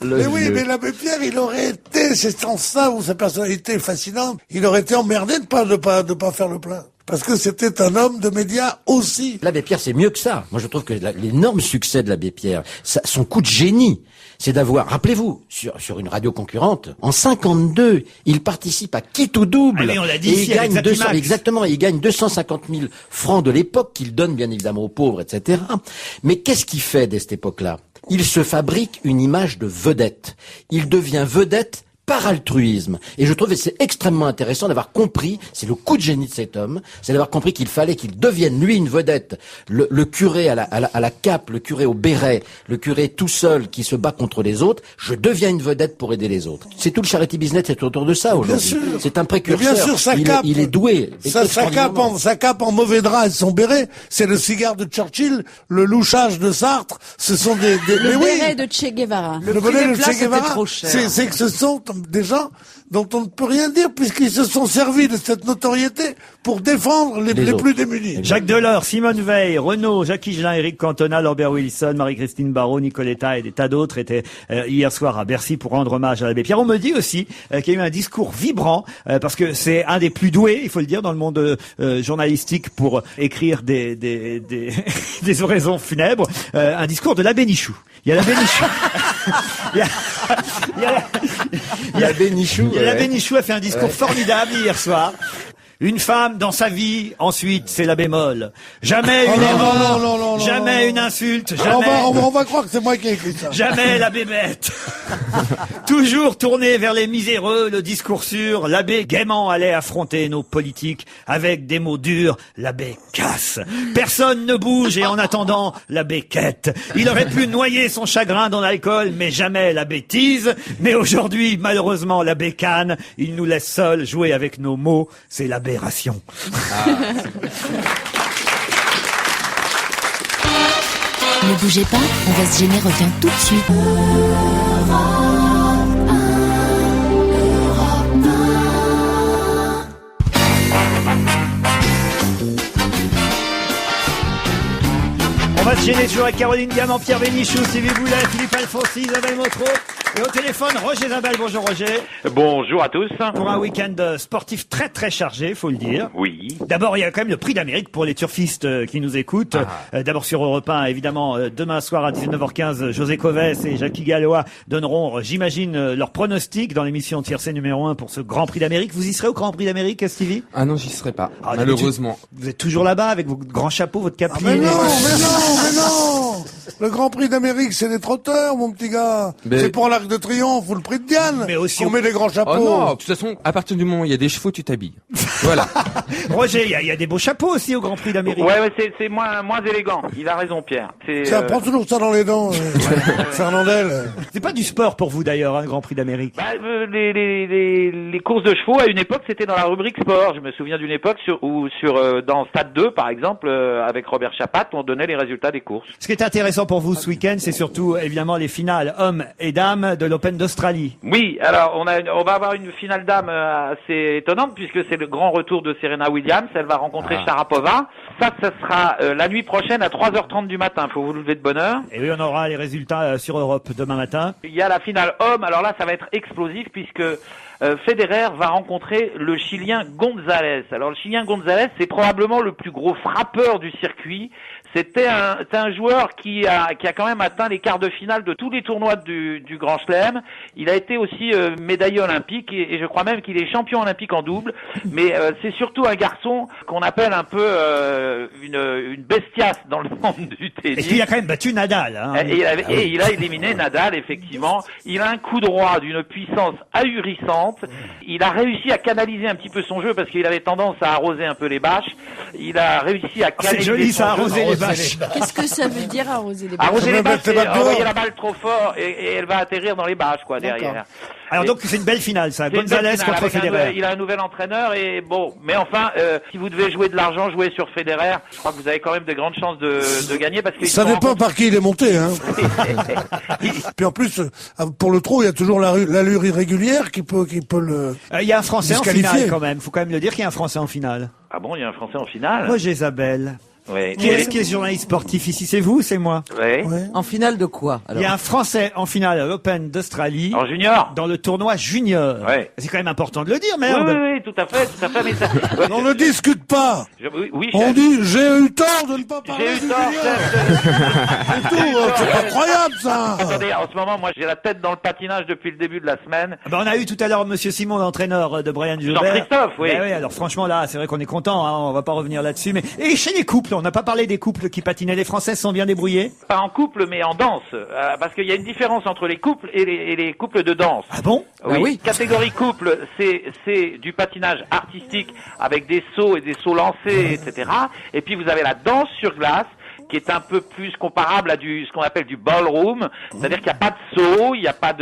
Mais oui, mais l'abbé Pierre, il aurait été, c'est en ça où sa personnalité est fascinante, il aurait été emmerdé de pas faire le plein. Parce que c'était un homme de médias aussi. L'abbé Pierre, c'est mieux que ça. Moi, je trouve que l'énorme succès de l'abbé Pierre, son coup de génie, c'est d'avoir, rappelez-vous, sur une radio concurrente, en 52, il participe à Quitte ou Double. Ah oui, on l'a dit et ici, il gagne avec Zaki Max. exactement, il gagne 250 000 francs de l'époque qu'il donne bien évidemment aux pauvres, etc. Mais qu'est-ce qu'il fait dès cette époque-là? Il se fabrique une image de vedette. Il devient vedette par altruisme. Et je trouve que c'est extrêmement intéressant d'avoir compris, c'est le coup de génie de cet homme, c'est d'avoir compris qu'il fallait qu'il devienne lui une vedette. Le curé à la cape, le curé au béret, le curé tout seul qui se bat contre les autres, je deviens une vedette pour aider les autres. C'est tout le charity business, c'est autour de ça aujourd'hui. C'est un précurseur. Bien sûr, sa cape. Il est doué. Sa cape en mauvais drap et son béret, c'est le cigare de Churchill, le louchage de Sartre, ce sont le béret de Che Guevara. Le béret de Che Guevara, c'est que ce sont des gens dont on ne peut rien dire puisqu'ils se sont servis de cette notoriété pour défendre les plus démunis. Jacques Delors, Simone Veil, Renaud, Jacques Higelin, Éric Cantona, Lambert Wilson, Marie-Christine Barrault, Nicoletta et des tas d'autres étaient hier soir à Bercy pour rendre hommage à l'abbé Pierre. On me dit aussi qu'il y a eu un discours vibrant parce que c'est un des plus doués, il faut le dire, dans le monde journalistique pour écrire des oraisons funèbres. Un discours de l'abbé Nichou. Il y a l'abbé Nichou. L'abbé Nichou. L'abbé Nichou a fait un discours formidable hier soir. Une femme dans sa vie, ensuite c'est la bémol. Jamais une erreur, jamais une insulte, jamais. On va croire que c'est moi qui ai écrit ça. Jamais la bébête. Toujours tourné vers les miséreux, le discours sûr. L'abbé gaiement allait affronter nos politiques avec des mots durs. L'abbé casse. Personne ne bouge et en attendant, l'abbé quête. Il aurait pu noyer son chagrin dans l'alcool, mais jamais la bêtise. Mais aujourd'hui, malheureusement, l'abbé canne. Il nous laisse seuls jouer avec nos mots. C'est l'abbé ration. Ne bougez pas, on va se gêner, revient tout de suite. On va se gêner toujours avec Caroline Diamant, Pierre Bénichou, Sylvie Boulet, Philippe Alfonsi, Isabelle Motro. Et au téléphone, Roger Zabel. Bonjour Roger. Bonjour à tous. Pour un week-end sportif très très chargé, faut le dire. Oui. D'abord, il y a quand même le prix d'Amérique pour les turfistes qui nous écoutent. D'abord sur Europe 1, évidemment, demain soir à 19h15, José Covès et Jackie Gallois donneront, j'imagine, leurs pronostics dans l'émission Tiercé numéro 1 pour ce Grand Prix d'Amérique. Vous y serez au Grand Prix d'Amérique, Stevie? Ah non, j'y serai pas, malheureusement. Vous êtes toujours là-bas avec vos grands chapeaux, votre cape. Mais non. Le Grand Prix d'Amérique, c'est les trotteurs, mon petit gars. Mais... C'est pour l'Arc de Triomphe ou le Prix de Diane. Mais aussi on met des grands chapeaux. Oh non, de toute façon, à partir du moment où il y a des chevaux, tu t'habilles. Voilà. Roger, il y a des beaux chapeaux aussi au Grand Prix d'Amérique. Ouais, mais c'est moins élégant. Il a raison, Pierre. Ça prend toujours ça dans les dents, Fernandel. C'est pas du sport pour vous d'ailleurs, un Grand Prix d'Amérique. Les courses de chevaux, à une époque, c'était dans la rubrique sport. Je me souviens d'une époque dans Stade 2, par exemple, avec Robert Chapat, on donnait les résultats des courses. Ce qui est intéressant pour vous ce week-end, c'est surtout évidemment les finales hommes et dames de l'Open d'Australie. Oui, alors on va avoir une finale dames assez étonnante puisque c'est le grand retour de Serena Williams. Elle va rencontrer Sharapova. Ça sera la nuit prochaine à 3h30 du matin. Faut vous lever de bonne heure. Et oui, on aura les résultats sur Europe demain matin. Il y a la finale homme. Alors là, ça va être explosif puisque Federer va rencontrer le Chilien González. Alors le Chilien González, c'est probablement le plus gros frappeur du circuit. C'est un joueur qui a quand même atteint les quarts de finale de tous les tournois du Grand Chelem. Il a été aussi médaillé olympique et je crois même qu'il est champion olympique en double. Mais c'est surtout un garçon qu'on appelle un peu une bestiace dans le monde du tennis. Et il a quand même battu Nadal. Hein. Et il a éliminé Nadal, effectivement. Il a un coup droit d'une puissance ahurissante. Il a réussi à canaliser un petit peu son jeu parce qu'il avait tendance à arroser un peu les bâches. Il a réussi à canaliser. C'est joli ça, arroser les bâches. Qu'est-ce que ça veut dire arroser les bâches? Arroser les bâches, c'est envoyer la balle trop fort et elle va atterrir dans les bâches, quoi, derrière. Alors donc c'est une belle finale, ça. Gonzalez contre Federer. Il a un nouvel entraîneur et bon, mais enfin, si vous devez jouer de l'argent, jouez sur Federer. Je crois que vous avez quand même de grandes chances de gagner parce que ça dépend par qui il est monté, hein. Puis en plus, pour le trot, il y a toujours l'allure irrégulière qui peut le. Il y a un Français en finale quand même. Faut quand même le dire qu'il y a un Français en finale. Ah bon, il y a un Français en finale. Roger Isabelle. Oui. Qui est journaliste sportif ici? C'est vous, c'est moi? Oui. En finale de quoi alors? Il y a un Français en finale à l'Open d'Australie. En junior. Dans le tournoi junior. Ouais. C'est quand même important de le dire, merde. Oui, tout à fait, mais ça... On ne discute pas. Oui, on dit, j'ai eu tort de ne pas parler du junior. C'est tout, c'est incroyable, ça. Attendez, en ce moment, moi, j'ai la tête dans le patinage depuis le début de la semaine. On a eu tout à l'heure Monsieur Simon, l'entraîneur de Brian Gilbert. Jean-Christophe, oui. Oui, alors franchement, là, c'est vrai qu'on est content, hein, on va pas revenir là-dessus, mais, et chez les couples, on n'a pas parlé des couples qui patinaient, les Français sont bien débrouillés? Pas en couple, mais en danse. Parce qu'il y a une différence entre les couples et les couples de danse. Ah bon? Oui. Catégorie couple, c'est du patinage artistique avec des sauts et des sauts lancés, etc. Et puis vous avez la danse sur glace, qui est un peu plus comparable à ce qu'on appelle du ballroom, c'est-à-dire qu'il n'y a pas de saut, il n'y a pas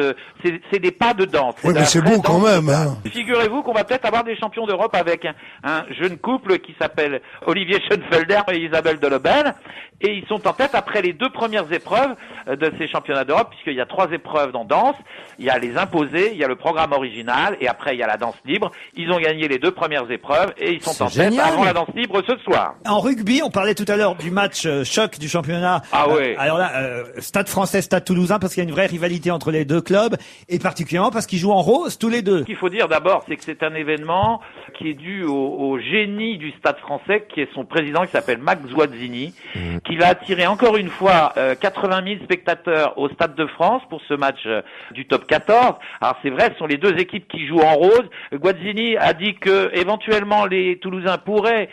c'est des pas de danse. Oui, mais c'est beau quand même, hein. Figurez-vous qu'on va peut-être avoir des champions d'Europe avec un jeune couple qui s'appelle Olivier Schoenfelder et Isabelle Delobel, et ils sont en tête après les 2 premières épreuves de ces championnats d'Europe, puisqu'il y a 3 épreuves dans danse, il y a les imposés, il y a le programme original, et après il y a la danse libre. Ils ont gagné les 2 premières épreuves, et ils sont en tête avant la danse libre ce soir. En rugby, on parlait tout à l'heure du match choc du championnat. Ah oui. Alors là, Stade Français, Stade Toulousain, parce qu'il y a une vraie rivalité entre les deux clubs, et particulièrement parce qu'ils jouent en rose tous les deux. Ce qu'il faut dire d'abord, c'est que c'est un événement qui est dû au génie du Stade Français, qui est son président, qui s'appelle Max Guazzini, qui va attirer encore une fois 80 000 spectateurs au Stade de France pour ce match du top 14. Alors c'est vrai, ce sont les 2 équipes qui jouent en rose. Guazzini a dit que éventuellement les Toulousains pourraient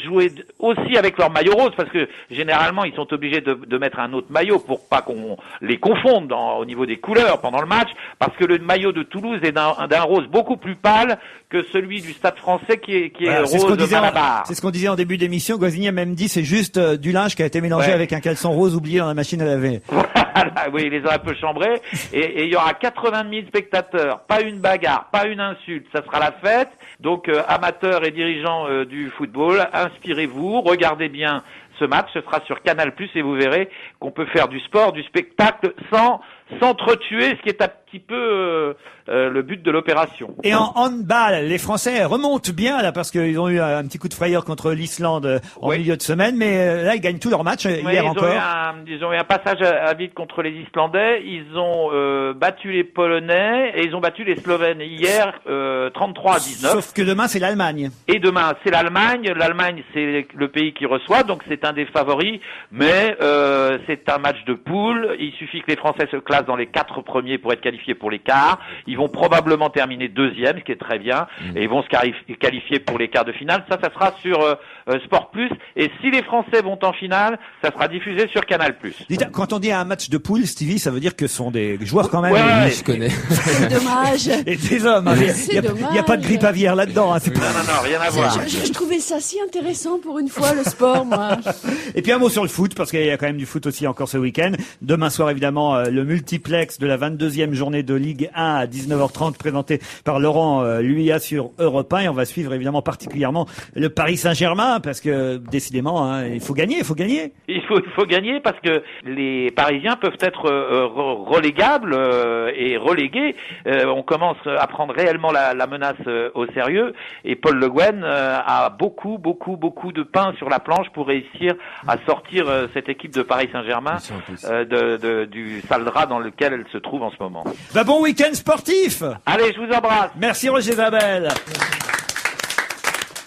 jouer aussi avec leur maillot rose, parce que généralement ils sont obligés de mettre un autre maillot pour pas qu'on les confonde au niveau des couleurs pendant le match, parce que le maillot de Toulouse est d'un rose beaucoup plus pâle que celui du Stade Français qui est Voilà, rose Malabar. C'est ce qu'on disait en début d'émission. Guazzini a même dit c'est juste du linge qui a été mélangé avec un caleçon rose oublié dans la machine à laver. Voilà, oui, il les a un peu chambrés. Et il y aura 80 000 spectateurs. Pas une bagarre, pas une insulte. Ça sera la fête. Donc, amateurs et dirigeants du football, inspirez-vous, regardez bien ce match. Ce sera sur Canal+, et vous verrez qu'on peut faire du sport, du spectacle sans s'entretuer, ce qui est un petit peu le but de l'opération. Et en handball, les Français remontent bien là, parce qu'ils ont eu un petit coup de frayeur contre l'Islande en milieu de semaine, mais là ils gagnent tous leurs matchs hier encore. Ils ont eu un passage à vide contre les Islandais, ils ont battu les Polonais et ils ont battu les Slovènes hier 33-19. Sauf que demain c'est l'Allemagne. Et demain c'est l'Allemagne. L'Allemagne c'est le pays qui reçoit, donc c'est un des favoris, mais c'est un match de poule. Il suffit que les Français se classent dans les 4 premiers pour être qualifiés pour les quarts. Ils vont probablement terminer 2e, ce qui est très bien, et ils vont se qualifier pour les quarts de finale. Ça sera sur Sport Plus. Et si les Français vont en finale, ça sera diffusé sur Canal Plus. Quand on dit un match de poule, Stevie, ça veut dire que ce sont des joueurs quand même. Ouais, je connais. C'est dommage. Et des hommes. Il n'y a pas de grippe aviaire là-dedans. Hein, non, rien à voir. Je trouvais ça si intéressant pour une fois, le sport, moi. Et puis un mot sur le foot, parce qu'il y a quand même du foot aussi encore ce week-end. Demain soir, évidemment, le multiplex de la 22e journée de Ligue 1 à 19h30, présenté par Laurent Luyat sur Europe 1. Et on va suivre évidemment particulièrement le Paris Saint-Germain, parce que décidément, hein, il faut gagner. Il faut gagner, parce que les Parisiens peuvent être relégables et relégués. On commence à prendre réellement la menace au sérieux, et Paul Le Guen a beaucoup de pain sur la planche pour réussir à sortir cette équipe de Paris Saint-Germain du sale drap dans lequel elle se trouve en ce moment. Bon week-end sportif. Allez, je vous embrasse. Merci Roger Isabelle.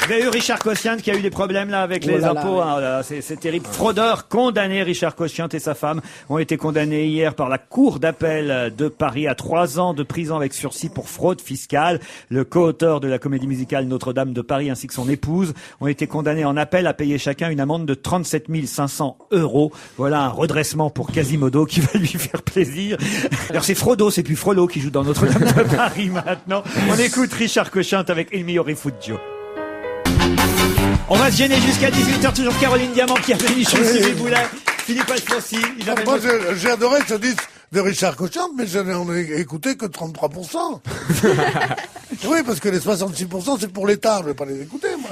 Vous avez eu Richard Cossiant qui a eu des problèmes là avec les impôts. Hein, c'est terrible. Fraudeur condamné. Richard Cossiant et sa femme ont été condamnés hier par la Cour d'appel de Paris à 3 ans de prison avec sursis pour fraude fiscale. Le co-auteur de la comédie musicale Notre-Dame de Paris ainsi que son épouse ont été condamnés en appel à payer chacun une amende de 37 500 €. Voilà un redressement pour Quasimodo qui va lui faire plaisir. Alors c'est Frodo, c'est plus Frollo qui joue dans Notre-Dame de Paris maintenant. On écoute Richard Cossiant avec Il mio rifugio. On va se gêner jusqu'à 18h, toujours Caroline Diamant qui a venu chez Stevie Boulet, Philippe Alfonsi. Moi j'ai adoré ce disque de Richard Cochante, mais je n'en ai écouté que 33%. Oui, parce que les 66%, c'est pour l'État. Je vais pas les écouter, moi.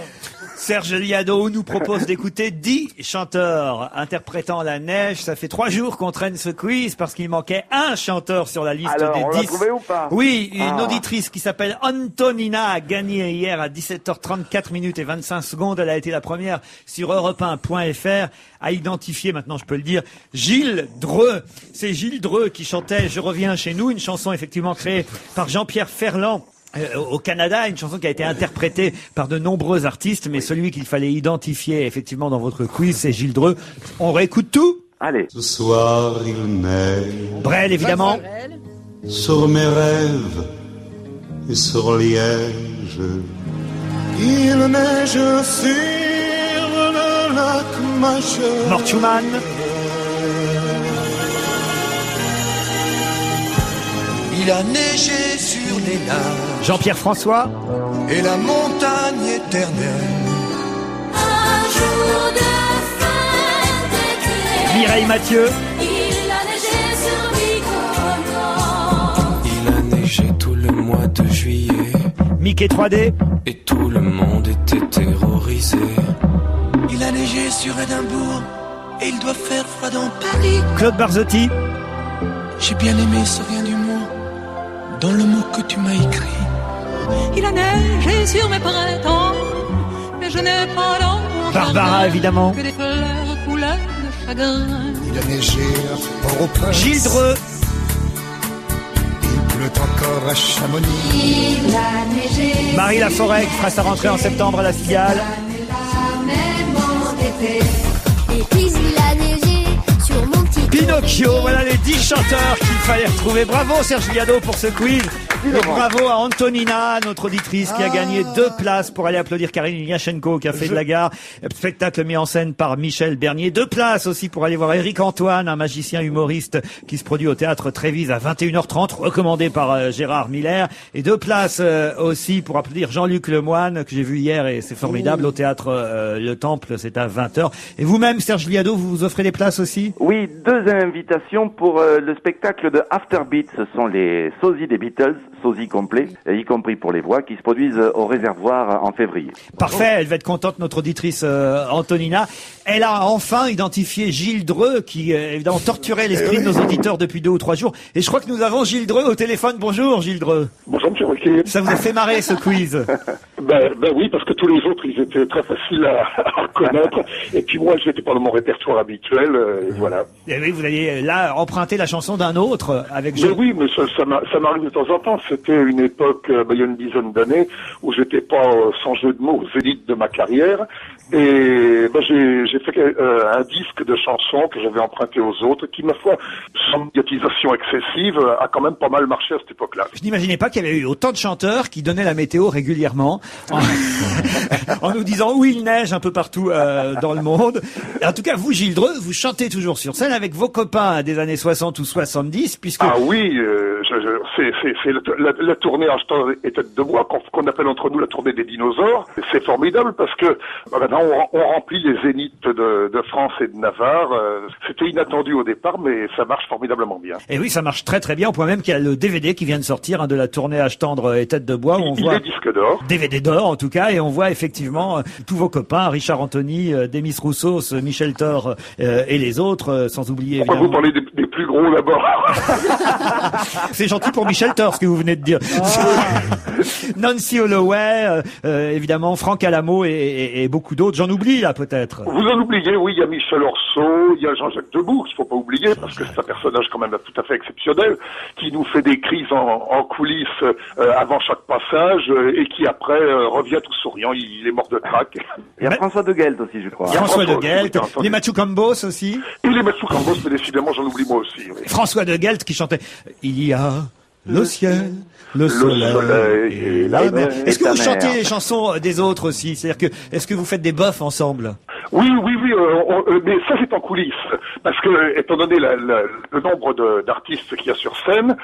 Serge Liado nous propose d'écouter 10 chanteurs interprétant la neige. Ça fait 3 jours qu'on traîne ce quiz parce qu'il manquait un chanteur sur la liste Alors, des on 10. l'a trouvé ou pas? Oui, une auditrice qui s'appelle Antonina a gagné hier à 17h34 minutes et 25 secondes. Elle a été la première sur europe1.fr à identifier, maintenant je peux le dire, Gilles Dreux. C'est Gilles Dreux qui chantait « Je reviens chez nous », une chanson effectivement créée par Jean-Pierre Ferland. Au Canada, une chanson qui a été interprétée par de nombreux artistes, mais celui qu'il fallait identifier effectivement dans votre quiz, c'est Gilles Dreux. On réécoute tout? Allez. Ce soir il neige. Brel, évidemment. Sur mes rêves et sur Liège. Il neige sur le lac Majeur. Mort Schumann. Il a neigé sur les lacs. Jean-Pierre François. Et la montagne éternelle. Un jour de fin d'été. Mireille Mathieu. Il a neigé sur Mykonos. Il a neigé tout le mois de juillet. Mickey 3D. Et tout le monde était terrorisé. Il a neigé sur Édimbourg. Et il doit faire froid dans Paris. Claude Barzotti. J'ai bien aimé ce rien d'humour dans le mot que tu m'as écrit. Il a neigé sur mes printemps. Mais je n'ai pas dans mon Barbara, jardin évidemment. que des fleurs couleur de chagrin. Il a neigé à Port-au-Prince. Gilles Dreux. Il pleut encore à Chamonix. Il a neigé. Marie Laforêt qui fera sa rentrée en septembre à la Cigale. Et puis il a neigé sur mon petit Pinocchio, voilà les 10 chanteurs qu'il fallait retrouver. Bravo Serge Liado pour ce quiz. Et bravo à Antonina, notre auditrice, qui a gagné 2 places pour aller applaudir Karine Ilyashenko au Café de la Gare. Spectacle mis en scène par Michel Bernier. 2 places aussi pour aller voir Éric Antoine, un magicien humoriste qui se produit au Théâtre Trévise à 21h30, recommandé par Gérard Miller. Et 2 places aussi pour applaudir Jean-Luc Lemoyne, que j'ai vu hier et c'est formidable, au Théâtre Le Temple, c'est à 20h. Et vous-même, Serge Liado, vous vous offrez des places aussi? Oui, 2 invitations pour le spectacle de Afterbeat. Ce sont les sosies des Beatles, sosies complets, y compris pour les voix, qui se produisent au Réservoir en février. Parfait, elle va être contente, notre auditrice Antonina. Elle a enfin identifié Gilles Dreux, qui évidemment torturait l'esprit de nos auditeurs depuis 2 ou 3 jours. Et je crois que nous avons Gilles Dreux au téléphone. Bonjour Gilles Dreux. Bonjour Monsieur Ruquier. Ça vous a fait marrer ce quiz? Ben oui, parce que tous les autres, ils étaient très faciles à reconnaître. Et puis moi, j'étais pas dans mon répertoire habituel, et voilà. Et oui, vous alliez là emprunter la chanson d'un autre avec Mais oui, mais ça m'arrive de temps en temps. C'était une époque, il y a une dizaine d'années, où j'étais pas, sans jeu de mots, aux zéniths de ma carrière. Et j'ai fait un disque de chansons que j'avais emprunté aux autres, qui, ma foi, sans médiatisation excessive, a quand même pas mal marché à cette époque-là. Je n'imaginais pas qu'il y avait eu autant de chanteurs qui donnaient la météo régulièrement en nous disant où il neige un peu partout dans le monde. En tout cas, vous, Gilles Dreux, vous chantez toujours sur scène avec vos copains des années 60 ou 70, puisque... Ah oui, c'est la tournée Acheteur et Tête de Bois, qu'on appelle entre nous la tournée des dinosaures. C'est formidable parce que maintenant on remplit les zéniths de France et de Navarre. C'était inattendu au départ, mais ça marche formidablement bien. Et oui, ça marche très très bien, au point même qu'il y a le DVD qui vient de sortir de la tournée Tendre et Tête de Bois, où on voit... Il est disque d'or. DVD d'or en tout cas, et on voit effectivement tous vos copains, Richard Anthony, Demis Roussos, Michel Thor et les autres, sans oublier Pourquoi évidemment... vous parlez des plus gros d'abord? C'est gentil pour Michel Thor, ce que vous venez de dire. Nancy Holloway, évidemment, Franck Alamo et beaucoup d'autres. J'en oublie là peut-être. Vous en oubliez, oui, il y a Michel Orso, il y a Jean-Jacques Debout, qu'il faut pas oublier, parce que c'est un personnage quand même tout à fait exceptionnel, qui nous fait des crises en coulisses avant chaque passage, et qui après revient tout souriant, il est mort de craque. Il y a François de Guelt aussi, je crois. François de Guelt, les Mathieu Cambos aussi. Et les Mathieu Cambos, mais décidément, j'en oublie moi aussi. Oui. François de Guelt qui chantait « Il y a le ciel, le soleil et la mer ». Est-ce que vous chantez les chansons des autres aussi? C'est-à-dire que, est-ce que vous faites des bofs ensemble? Oui, mais ça c'est en coulisses, parce que étant donné le nombre d'artistes qu'il y a sur scène,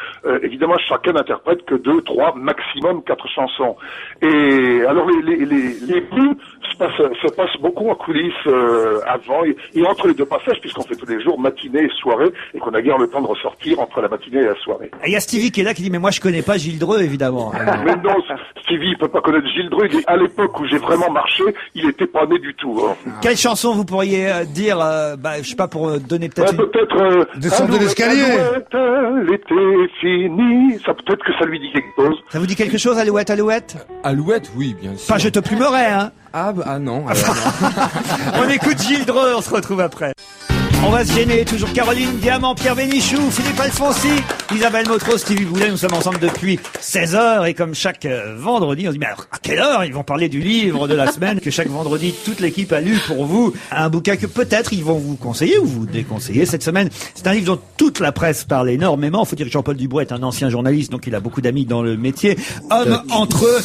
évidemment chacun n'interprète que 2, 3, maximum 4 chansons. Et alors les buts se passent beaucoup en coulisses avant et entre les deux passages, puisqu'on fait tous les jours matinée et soirée, et qu'on a guère le temps de ressortir entre la matinée et la soirée. Il y a Stevie qui est là qui dit mais moi je connais pas Gilles Dreux évidemment. Mais non, Stevie il peut pas connaître Gilles Dreux. À l'époque où j'ai vraiment marché, il était pas né du tout. Hein. Quelle chanson vous pourriez dire, je sais pas, pour donner peut-être Descendre de l'escalier. L'été fini. Ça peut-être que ça lui dit quelque chose. Ça vous dit quelque chose, Alouette, Alouette? Alouette, oui, bien sûr. Pas Je te plumerai, hein. Ah non. On écoute Gilles Dreux, on se retrouve après. On va se gêner, toujours Caroline Diamant, Pierre Bénichou, Philippe Alfonsi, Isabelle Motro, Stevie Boulet. Nous sommes ensemble depuis 16h et comme chaque vendredi, on se dit mais alors, à quelle heure ils vont parler du livre de la semaine que chaque vendredi toute l'équipe a lu pour vous, un bouquin que peut-être ils vont vous conseiller ou vous déconseiller cette semaine. C'est un livre dont toute la presse parle énormément. Faut dire que Jean-Paul Dubois est un ancien journaliste, donc il a beaucoup d'amis dans le métier. Hommes entre eux,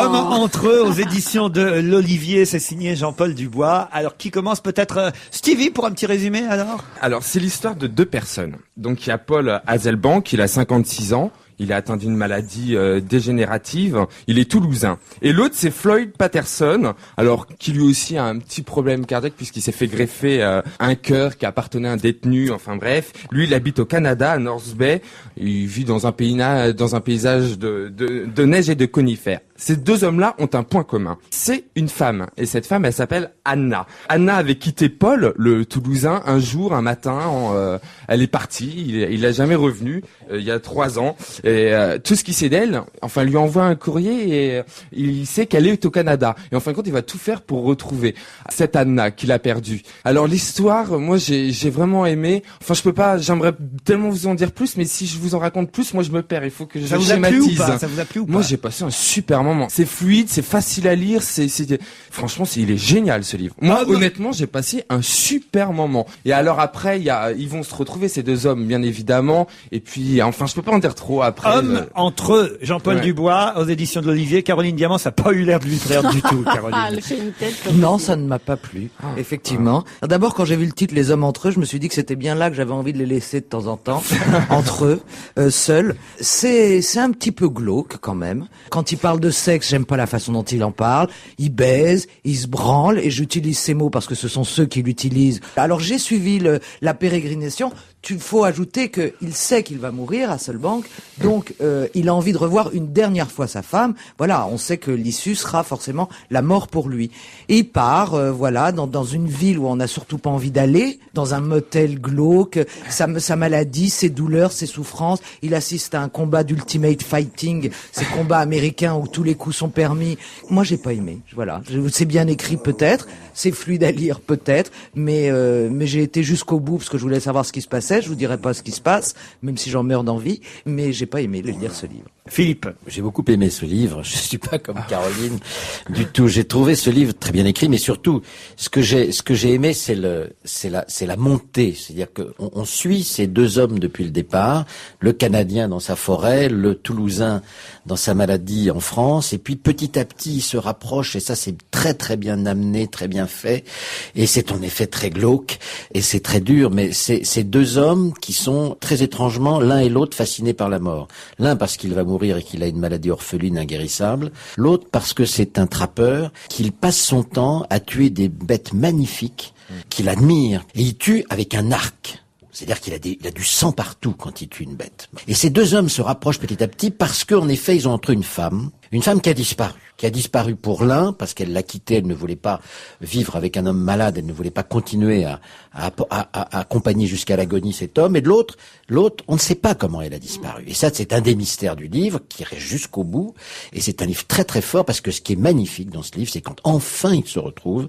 Hommes entre eux aux éditions de l'Olivier, c'est signé Jean-Paul Dubois. Alors qui commence peut-être Stevie pour un petit résumé alors. Alors c'est l'histoire de 2 personnes. Donc il y a Paul Hazelbank, il a 56 ans. Il est atteint d'une maladie dégénérative. Il est toulousain. Et l'autre, c'est Floyd Patterson, alors qui lui aussi a un petit problème cardiaque puisqu'il s'est fait greffer un cœur qui appartenait à un détenu. Enfin bref, lui, il habite au Canada, à North Bay. Il vit dans un paysage de neige et de conifères. Ces 2 hommes-là ont un point commun. C'est une femme. Et cette femme, elle s'appelle Anna. Anna avait quitté Paul, le Toulousain, un jour, un matin. Elle est partie. Il a jamais revenu. Il y a 3 ans. Et tout ce qu'il sait d'elle, enfin, lui envoie un courrier et il sait qu'elle est au Canada. Et en fin de compte, il va tout faire pour retrouver cette Anna qu'il a perdue. Alors l'histoire, moi, j'ai vraiment aimé. Enfin, je peux pas. J'aimerais tellement vous en dire plus, mais si je vous en raconte plus, moi, je me perds. Il faut que je schématise. Ça vous a plu ou pas? Moi, j'ai passé un super moment. C'est fluide, c'est facile à lire. Franchement, il est génial ce livre. Moi, honnêtement, j'ai passé un super moment. Et alors après, ils vont se retrouver ces 2 hommes, bien évidemment. Et puis, enfin, je peux pas en dire trop après. Hommes entre eux, Jean-Paul Dubois, aux éditions de l'Olivier. Caroline Diamant, ça n'a pas eu l'air de lui plaire du tout, Caroline. Elle fait une tête comme non, ça ne m'a pas plu, effectivement. D'abord, quand j'ai vu le titre Les hommes entre eux, je me suis dit que c'était bien là que j'avais envie de les laisser de temps en temps, entre eux, seuls. C'est un petit peu glauque quand même. Quand il parle de sexe, j'aime pas la façon dont il en parle. Il baise, il se branle, et j'utilise ces mots parce que ce sont ceux qui l'utilisent. Alors j'ai suivi la pérégrination. Il faut ajouter qu'il sait qu'il va mourir, Hasselbank, donc il a envie de revoir une dernière fois sa femme. Voilà, on sait que l'issue sera forcément la mort pour lui. Et il part, dans une ville où on n'a surtout pas envie d'aller, dans un motel glauque, sa maladie, ses douleurs, ses souffrances. Il assiste à un combat d'ultimate fighting, ces combats américains où tous les coups sont permis. Moi, j'ai pas aimé. Voilà, c'est bien écrit peut-être, c'est fluide à lire peut-être, mais j'ai été jusqu'au bout parce que je voulais savoir ce qui se passait. Je vous dirai pas ce qui se passe, même si j'en meurs d'envie, mais j'ai pas aimé lire ce livre. Philippe. J'ai beaucoup aimé ce livre. Je suis pas comme Caroline du tout. J'ai trouvé ce livre très bien écrit, mais surtout, ce que j'ai aimé, c'est la montée. C'est-à-dire qu'on suit ces 2 hommes depuis le départ. Le Canadien dans sa forêt, le Toulousain dans sa maladie en France. Et puis, petit à petit, ils se rapprochent. Et ça, c'est très, très bien amené, très bien fait. Et c'est en effet très glauque. Et c'est très dur. Mais c'est ces 2 hommes qui sont très étrangement, l'un et l'autre, fascinés par la mort. L'un parce qu'il va mourir et qu'il a une maladie orpheline inguérissable. L'autre parce que c'est un trappeur, qu'il passe son temps à tuer des bêtes magnifiques qu'il admire. Et il tue avec un arc. C'est-à-dire qu'il a du sang partout quand il tue une bête. Et ces 2 hommes se rapprochent petit à petit parce qu'en effet, ils ont entre eux une femme qui a disparu pour l'un parce qu'elle l'a quitté, elle ne voulait pas vivre avec un homme malade, elle ne voulait pas continuer à accompagner jusqu'à l'agonie cet homme, et de l'autre, on ne sait pas comment elle a disparu. Et ça, c'est un des mystères du livre qui reste jusqu'au bout, et c'est un livre très très fort parce que ce qui est magnifique dans ce livre, c'est quand enfin ils se retrouvent,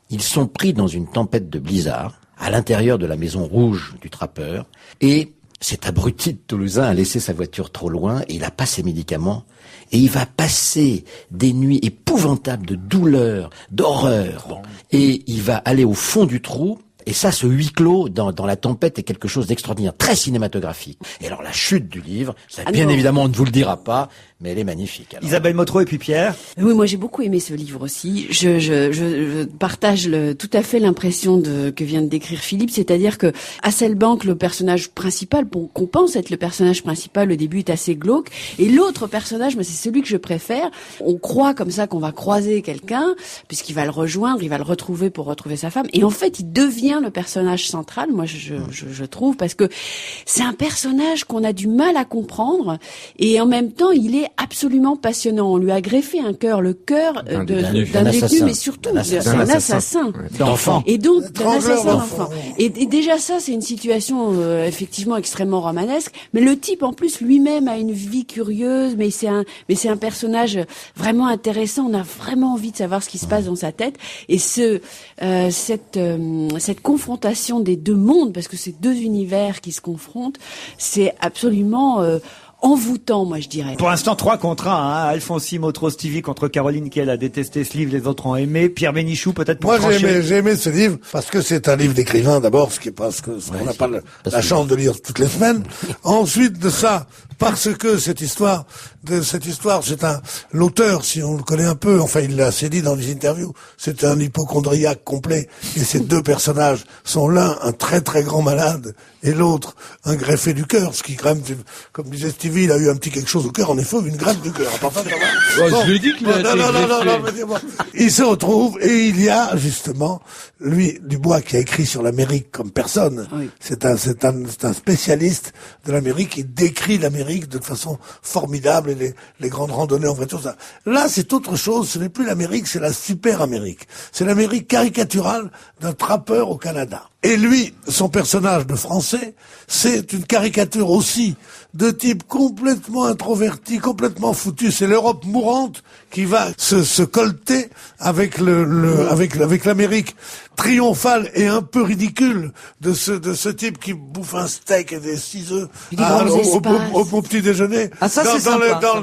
ils sont pris dans une tempête de blizzard à l'intérieur de la maison rouge du trappeur, et cet abruti de Toulousain a laissé sa voiture trop loin et il a pas ses médicaments. Et il va passer des nuits épouvantables de douleur, d'horreur. Et il va aller au fond du trou Et ça, ce huis clos dans La Tempête est quelque chose d'extraordinaire, très cinématographique. Et alors la chute du livre, ça, bien évidemment on ne vous le dira pas, mais elle est magnifique. Alors. Isabelle Motro et puis Pierre. Oui, moi j'ai beaucoup aimé ce livre aussi. Je partage tout à fait l'impression que vient de décrire Philippe, c'est-à-dire que Hasselbank, le personnage principal, qu'on pense être le personnage principal, le début est assez glauque, et l'autre personnage, c'est celui que je préfère. On croit comme ça qu'on va croiser quelqu'un, puisqu'il va le rejoindre, il va le retrouver pour retrouver sa femme, et en fait il devient le personnage central, moi je trouve, parce que c'est un personnage qu'on a du mal à comprendre, et en même temps il est absolument passionnant. On lui a greffé le cœur d'un détenu, mais surtout d'un assassin d'enfant. Et donc d'un assassin d'enfant. Et déjà ça, c'est une situation effectivement extrêmement romanesque. Mais le type en plus lui-même a une vie curieuse, mais c'est un personnage vraiment intéressant. On a vraiment envie de savoir ce qui se passe dans sa tête. Et cette confrontation des deux mondes, parce que c'est deux univers qui se confrontent, c'est absolument envoûtant, moi je dirais. Pour l'instant, 3 contre 1, hein. Alfonsi, Motro, Stevie contre Caroline qui elle a détesté ce livre, les autres ont aimé. Pierre Bénichou, peut-être pour trancher. Moi j'ai aimé ce livre parce que c'est un livre d'écrivain d'abord, ce qu'on n'a pas la chance de lire toutes les semaines. Ensuite de ça, parce que cette histoire, c'est l'auteur, si on le connaît un peu, enfin il l'a assez dit dans les interviews, c'est un hypocondriaque complet, et ces deux personnages sont l'un un très très grand malade, et l'autre un greffé du cœur, ce qui quand même, comme disait Stevie, il a eu un petit quelque chose au cœur, en effet, une greffe du cœur. Je lui ai dit qu'il a été greffé. Il se retrouve, et il y a justement, lui, Dubois, qui a écrit sur l'Amérique comme personne. Oui. C'est un spécialiste de l'Amérique, il décrit l'Amérique de façon formidable, et les grandes randonnées en voiture, ça. Là, c'est autre chose, ce n'est plus l'Amérique, c'est la super-Amérique. C'est l'Amérique caricaturale d'un trappeur au Canada. Et lui, son personnage de français, c'est une caricature aussi de type complètement introverti, complètement foutu. C'est l'Europe mourante qui va se colter avec avec l'Amérique triomphale et un peu ridicule de ce type qui bouffe un steak et des 6 œufs au petit déjeuner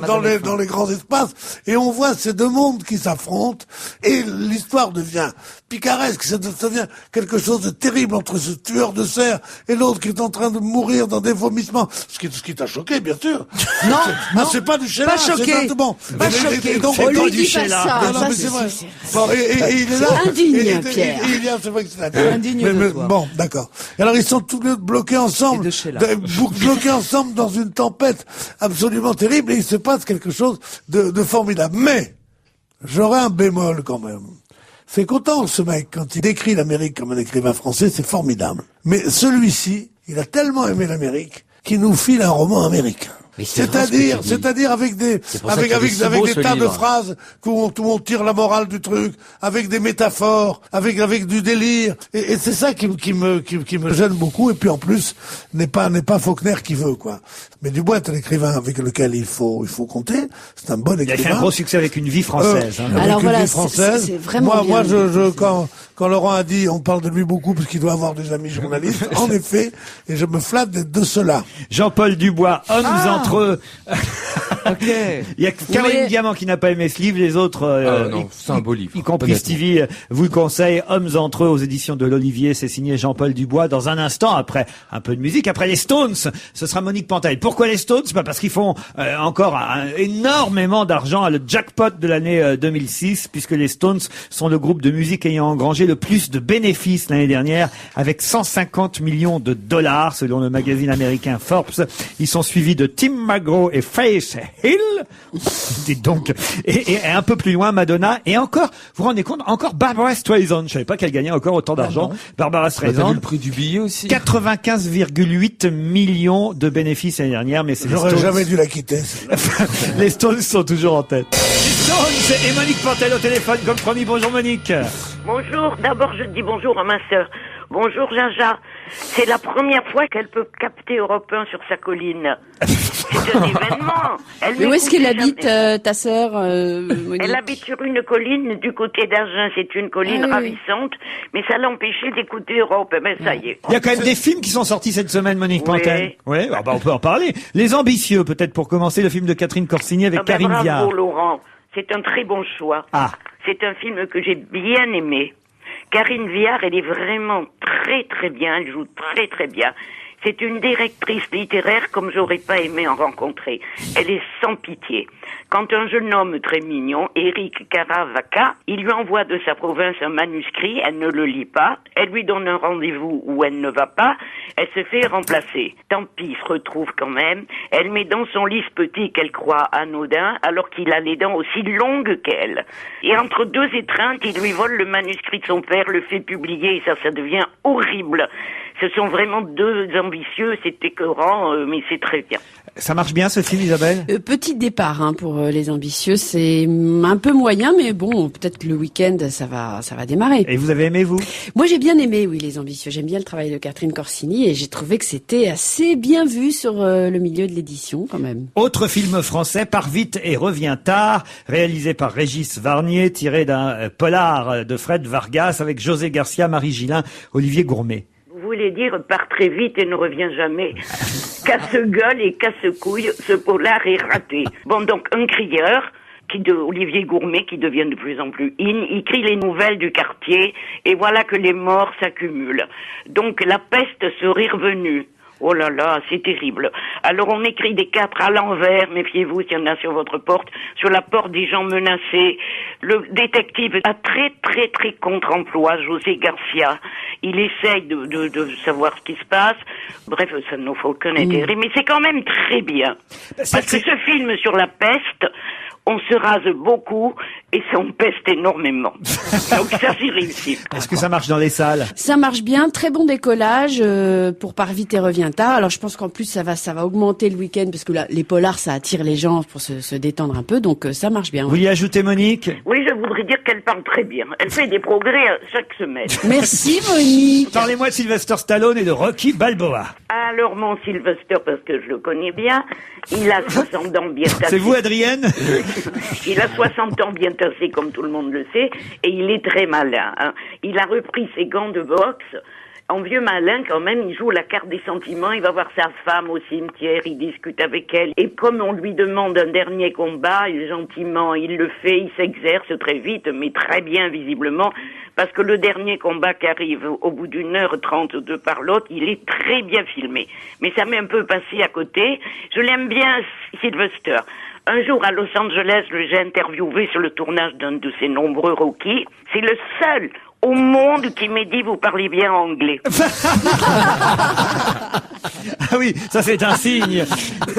dans les grands espaces. Et on voit ces deux mondes qui s'affrontent, et l'histoire devient picaresque, ça devient quelque chose de terrible entre ce tueur de cerfs et l'autre qui est en train de mourir dans des vomissements. Ce qui t'a choqué, bien sûr. Non, c'est pas du Sheila, pas choqué. Pas choqué. Donc, on lui dit pas ça. Non, mais c'est vrai. Bon, et il est là. Indigne, Pierre. C'est vrai que c'est indigne. Mais bon, d'accord. Et alors ils sont tous deux bloqués ensemble, bloqués ensemble dans une tempête absolument terrible, et il se passe quelque chose de formidable. Mais j'aurais un bémol quand même. C'est qu'autant ce mec, quand il décrit l'Amérique comme un écrivain français, c'est formidable. Mais celui-ci, il a tellement aimé l'Amérique qu'il nous file un roman américain. C'est-à-dire avec des tas de phrases où on tire la morale du truc, avec des métaphores, avec du délire, et c'est ça qui me gêne beaucoup. Et puis en plus, n'est pas Faulkner qui veut, quoi. Mais Dubois est un écrivain avec lequel il faut compter. C'est un bon écrivain. Il a fait un gros succès avec Une vie française. Alors voilà, c'est vraiment moi, quand Laurent a dit, on parle de lui beaucoup parce qu'il doit avoir des amis journalistes, en effet, et je me flatte d'être de cela. Jean-Paul Dubois, Hommes entre eux. Okay. Il y a Caroline Diamant qui n'a pas aimé ce livre, les autres, non, c'est un beau livre. Y compris Stevie, vous le conseille, Hommes entre eux aux éditions de l'Olivier, c'est signé Jean-Paul Dubois. Dans un instant, après un peu de musique, après les Stones, ce sera Monique Pantel. Pourquoi les Stones? Pas parce qu'ils font encore énormément d'argent, à le jackpot de l'année 2006, puisque les Stones sont le groupe de musique ayant engrangé le plus de bénéfices l'année dernière, avec 150 millions de dollars selon le magazine américain Forbes. Ils sont suivis de Tim McGraw et Faith Hill. Dites donc. Et un peu plus loin, Madonna. Et encore, vous vous rendez compte, encore Barbara Streisand. Je savais pas qu'elle gagnait encore autant d'argent. Barbara Streisand. T'as vu le prix du billet aussi? 95,8 millions de bénéfices l'année dernière, mais c'est J'aurais jamais dû la quitter. Les Stones sont toujours en tête. Les Stones et Monique Pantel au téléphone, comme promis. Bonjour Monique. Bonjour. D'abord, je dis bonjour à ma sœur. Bonjour Jaja. C'est la première fois qu'elle peut capter Europe 1 sur sa colline. C'est un événement. Mais où est-ce qu'elle habite, ta sœur Monique? Elle habite sur une colline du côté d'Agen. C'est une colline ravissante, mais ça l'a empêché d'écouter Europe. Mais ça y est. Il y a quand même des films qui sont sortis cette semaine, Monique Pantel. Oui, on peut en parler. Les Ambitieux, peut-être pour commencer, le film de Catherine Corsini avec Karine Viard. Bravo Laurent, c'est un très bon choix. C'est un film que j'ai bien aimé, Karine Viard, elle est vraiment très très bien, elle joue très très bien. C'est une directrice littéraire comme j'aurais pas aimé en rencontrer. Elle est sans pitié. Quand un jeune homme très mignon, Eric Caravaca, il lui envoie de sa province un manuscrit, elle ne le lit pas, elle lui donne un rendez-vous où elle ne va pas, elle se fait remplacer. Tant pis, se retrouve quand même. Elle met dans son lit ce petit qu'elle croit anodin, alors qu'il a les dents aussi longues qu'elle. Et entre deux étreintes, il lui vole le manuscrit de son père, le fait publier, et ça devient horrible. Ce sont vraiment deux ambitieux, c'est écœurant, mais c'est très bien. Ça marche bien ce film, Isabelle? Petit départ pour les ambitieux, c'est un peu moyen, mais bon, peut-être que le week-end ça va démarrer. Et vous avez aimé, vous? Moi j'ai bien aimé, oui, les ambitieux. J'aime bien le travail de Catherine Corsini et j'ai trouvé que c'était assez bien vu sur le milieu de l'édition quand même. Autre film français, Pars vite et reviens tard, réalisé par Régis Varnier, tiré d'un polar de Fred Vargas avec José Garcia, Marie Gillin, Olivier Gourmet. Vous voulez dire part très vite et ne revient jamais. Casse-gueule et casse-couille, ce polar est raté. Bon, donc un crieur, Olivier Gourmet, qui devient de plus en plus il crie les nouvelles du quartier, et voilà que les morts s'accumulent. Donc la peste serait revenue. Oh là là, c'est terrible. Alors on écrit des 4 à l'envers, méfiez-vous s'il y en a sur votre porte, sur la porte des gens menacés. Le détective a très contre-emploi, José Garcia. Il essaye de savoir ce qui se passe. Bref, ça ne nous fait aucun intérêt, mais c'est quand même très bien. Parce que ce film sur la peste, on se rase beaucoup et ça on peste énormément. Donc ça c'est réussi. Est-ce que ça marche dans les salles? Ça marche bien, très bon décollage pour Pars vite et reviens tard. Alors je pense qu'en plus ça va augmenter le week-end parce que là, les polars ça attire les gens pour se détendre un peu, donc ça marche bien. Vous y ajoutez, Monique? Oui, je voudrais dire qu'elle parle très bien. Elle fait des progrès chaque semaine. Merci Monique. Parlez-moi de Sylvester Stallone et de Rocky Balboa. Alors mon Sylvester, parce que je le connais bien, il a 60 ans bien tassés. C'est vous, Adrienne? Il a 60 ans bien tassés, comme tout le monde le sait, et il est très malin. Hein. Il a repris ses gants de boxe. En vieux malin, quand même, il joue la carte des sentiments, il va voir sa femme au cimetière, il discute avec elle. Et comme on lui demande un dernier combat, gentiment, il le fait, il s'exerce très vite, mais très bien visiblement, parce que le dernier combat qui arrive au bout d'1h30 de par l'autre, il est très bien filmé. Mais ça m'est un peu passé à côté. Je l'aime bien, Sylvester. Un jour, à Los Angeles, j'ai interviewé sur le tournage d'un de ses nombreux Rocky. C'est le seul au monde qui m'a dit « Vous parlez bien anglais ». Ah oui, ça c'est un signe.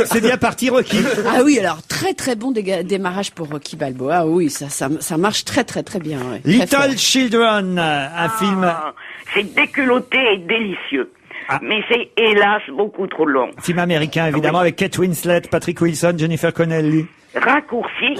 C'est bien parti, Rocky. Ah oui, alors très bon démarrage pour Rocky Balboa. Oui, ça marche très bien. Ouais. Little Children, un film... C'est déculotté et délicieux. Mais c'est hélas beaucoup trop long. Film américain, évidemment, avec Kate Winslet, Patrick Wilson, Jennifer Connelly. Raccourci,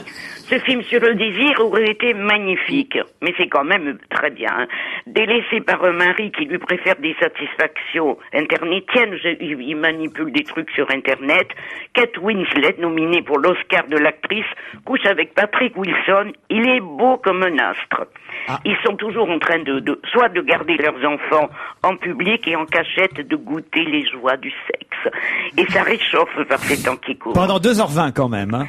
ce film sur le désir aurait été magnifique, mais c'est quand même très bien. Hein. Délaissé par un mari qui lui préfère des satisfactions internetiennes, il manipule des trucs sur Internet, Kate Winslet, nominée pour l'Oscar de l'actrice, couche avec Patrick Wilson, il est beau comme un astre. Ils sont toujours en train soit de garder leurs enfants en public et en cachette de goûter les joies du sexe. Et ça réchauffe par ces temps qui courent. Pendant 2h20 quand même. Hein.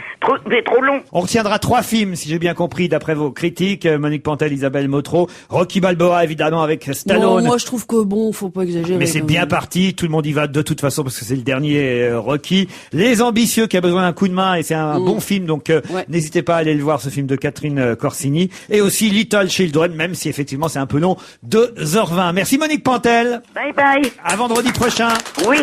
Trop long. On retiendra 3 films, si j'ai bien compris, d'après vos critiques. Monique Pantel, Isabelle Motro, Rocky Balboa, évidemment, avec Stallone. Bon, moi je trouve que faut pas exagérer. Mais c'est bien parti, tout le monde y va de toute façon parce que c'est le dernier Rocky. Les Ambitieux qui a besoin d'un coup de main et c'est un bon film, donc n'hésitez pas à aller le voir, ce film de Catherine Corsini. Et aussi Little Children, même si effectivement c'est un peu long, 2h20. Merci Monique Pantel. Bye bye. À vendredi prochain. Oui.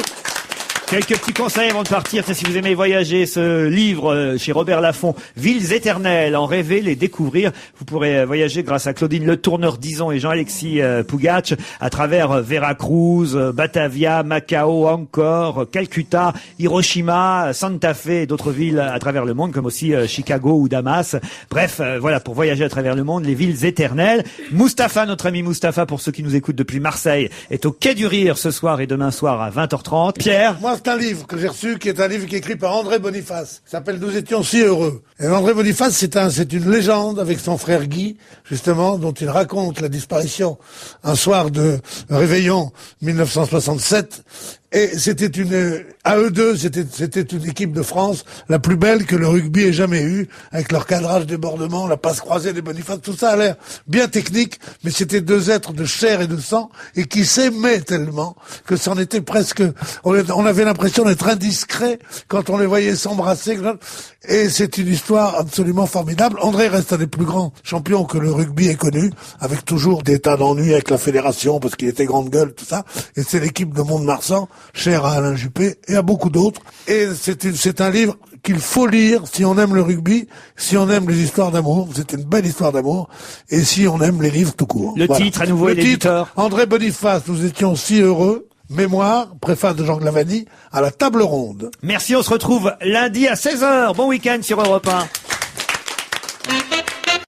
Quelques petits conseils avant de partir. Si vous aimez voyager, ce livre chez Robert Laffont, Villes éternelles, en rêver, les découvrir. Vous pourrez voyager grâce à Claudine Le Tourneur Dizon et Jean-Alexis Pougatch à travers Veracruz, Batavia, Macao, Angkor, Calcutta, Hiroshima, Santa Fe et d'autres villes à travers le monde, comme aussi Chicago ou Damas. Bref, voilà, pour voyager à travers le monde, les villes éternelles. Mustapha, notre ami Mustapha, pour ceux qui nous écoutent depuis Marseille, est au Quai du Rire ce soir et demain soir à 20h30. Pierre. C'est un livre que j'ai reçu, qui est un livre qui est écrit par André Boniface. Il s'appelle Nous étions si heureux. Et André Boniface, c'est une légende avec son frère Guy, justement, dont il raconte la disparition un soir de réveillon 1967. Et à eux deux, c'était une équipe de France la plus belle que le rugby ait jamais eue, avec leur cadrage débordement, la passe croisée des Boniface, tout ça a l'air bien technique, mais c'était deux êtres de chair et de sang, et qui s'aimaient tellement que c'en était presque, on avait l'impression d'être indiscret quand on les voyait s'embrasser, et c'est une histoire absolument formidable. André reste un des plus grands champions que le rugby ait connu, avec toujours des tas d'ennuis avec la fédération, parce qu'il était grande gueule, tout ça, et c'est l'équipe de Mont-de-Marsan, cher à Alain Juppé et à beaucoup d'autres. Et c'est un livre qu'il faut lire si on aime le rugby, si on aime les histoires d'amour. C'est une belle histoire d'amour. Et si on aime les livres tout court. Le titre, à nouveau, le l'éditeur. titre, André Boniface, nous étions si heureux. Mémoire, préface de Jean Glavany, à la table ronde. Merci, on se retrouve lundi à 16h. Bon week-end sur Europe 1.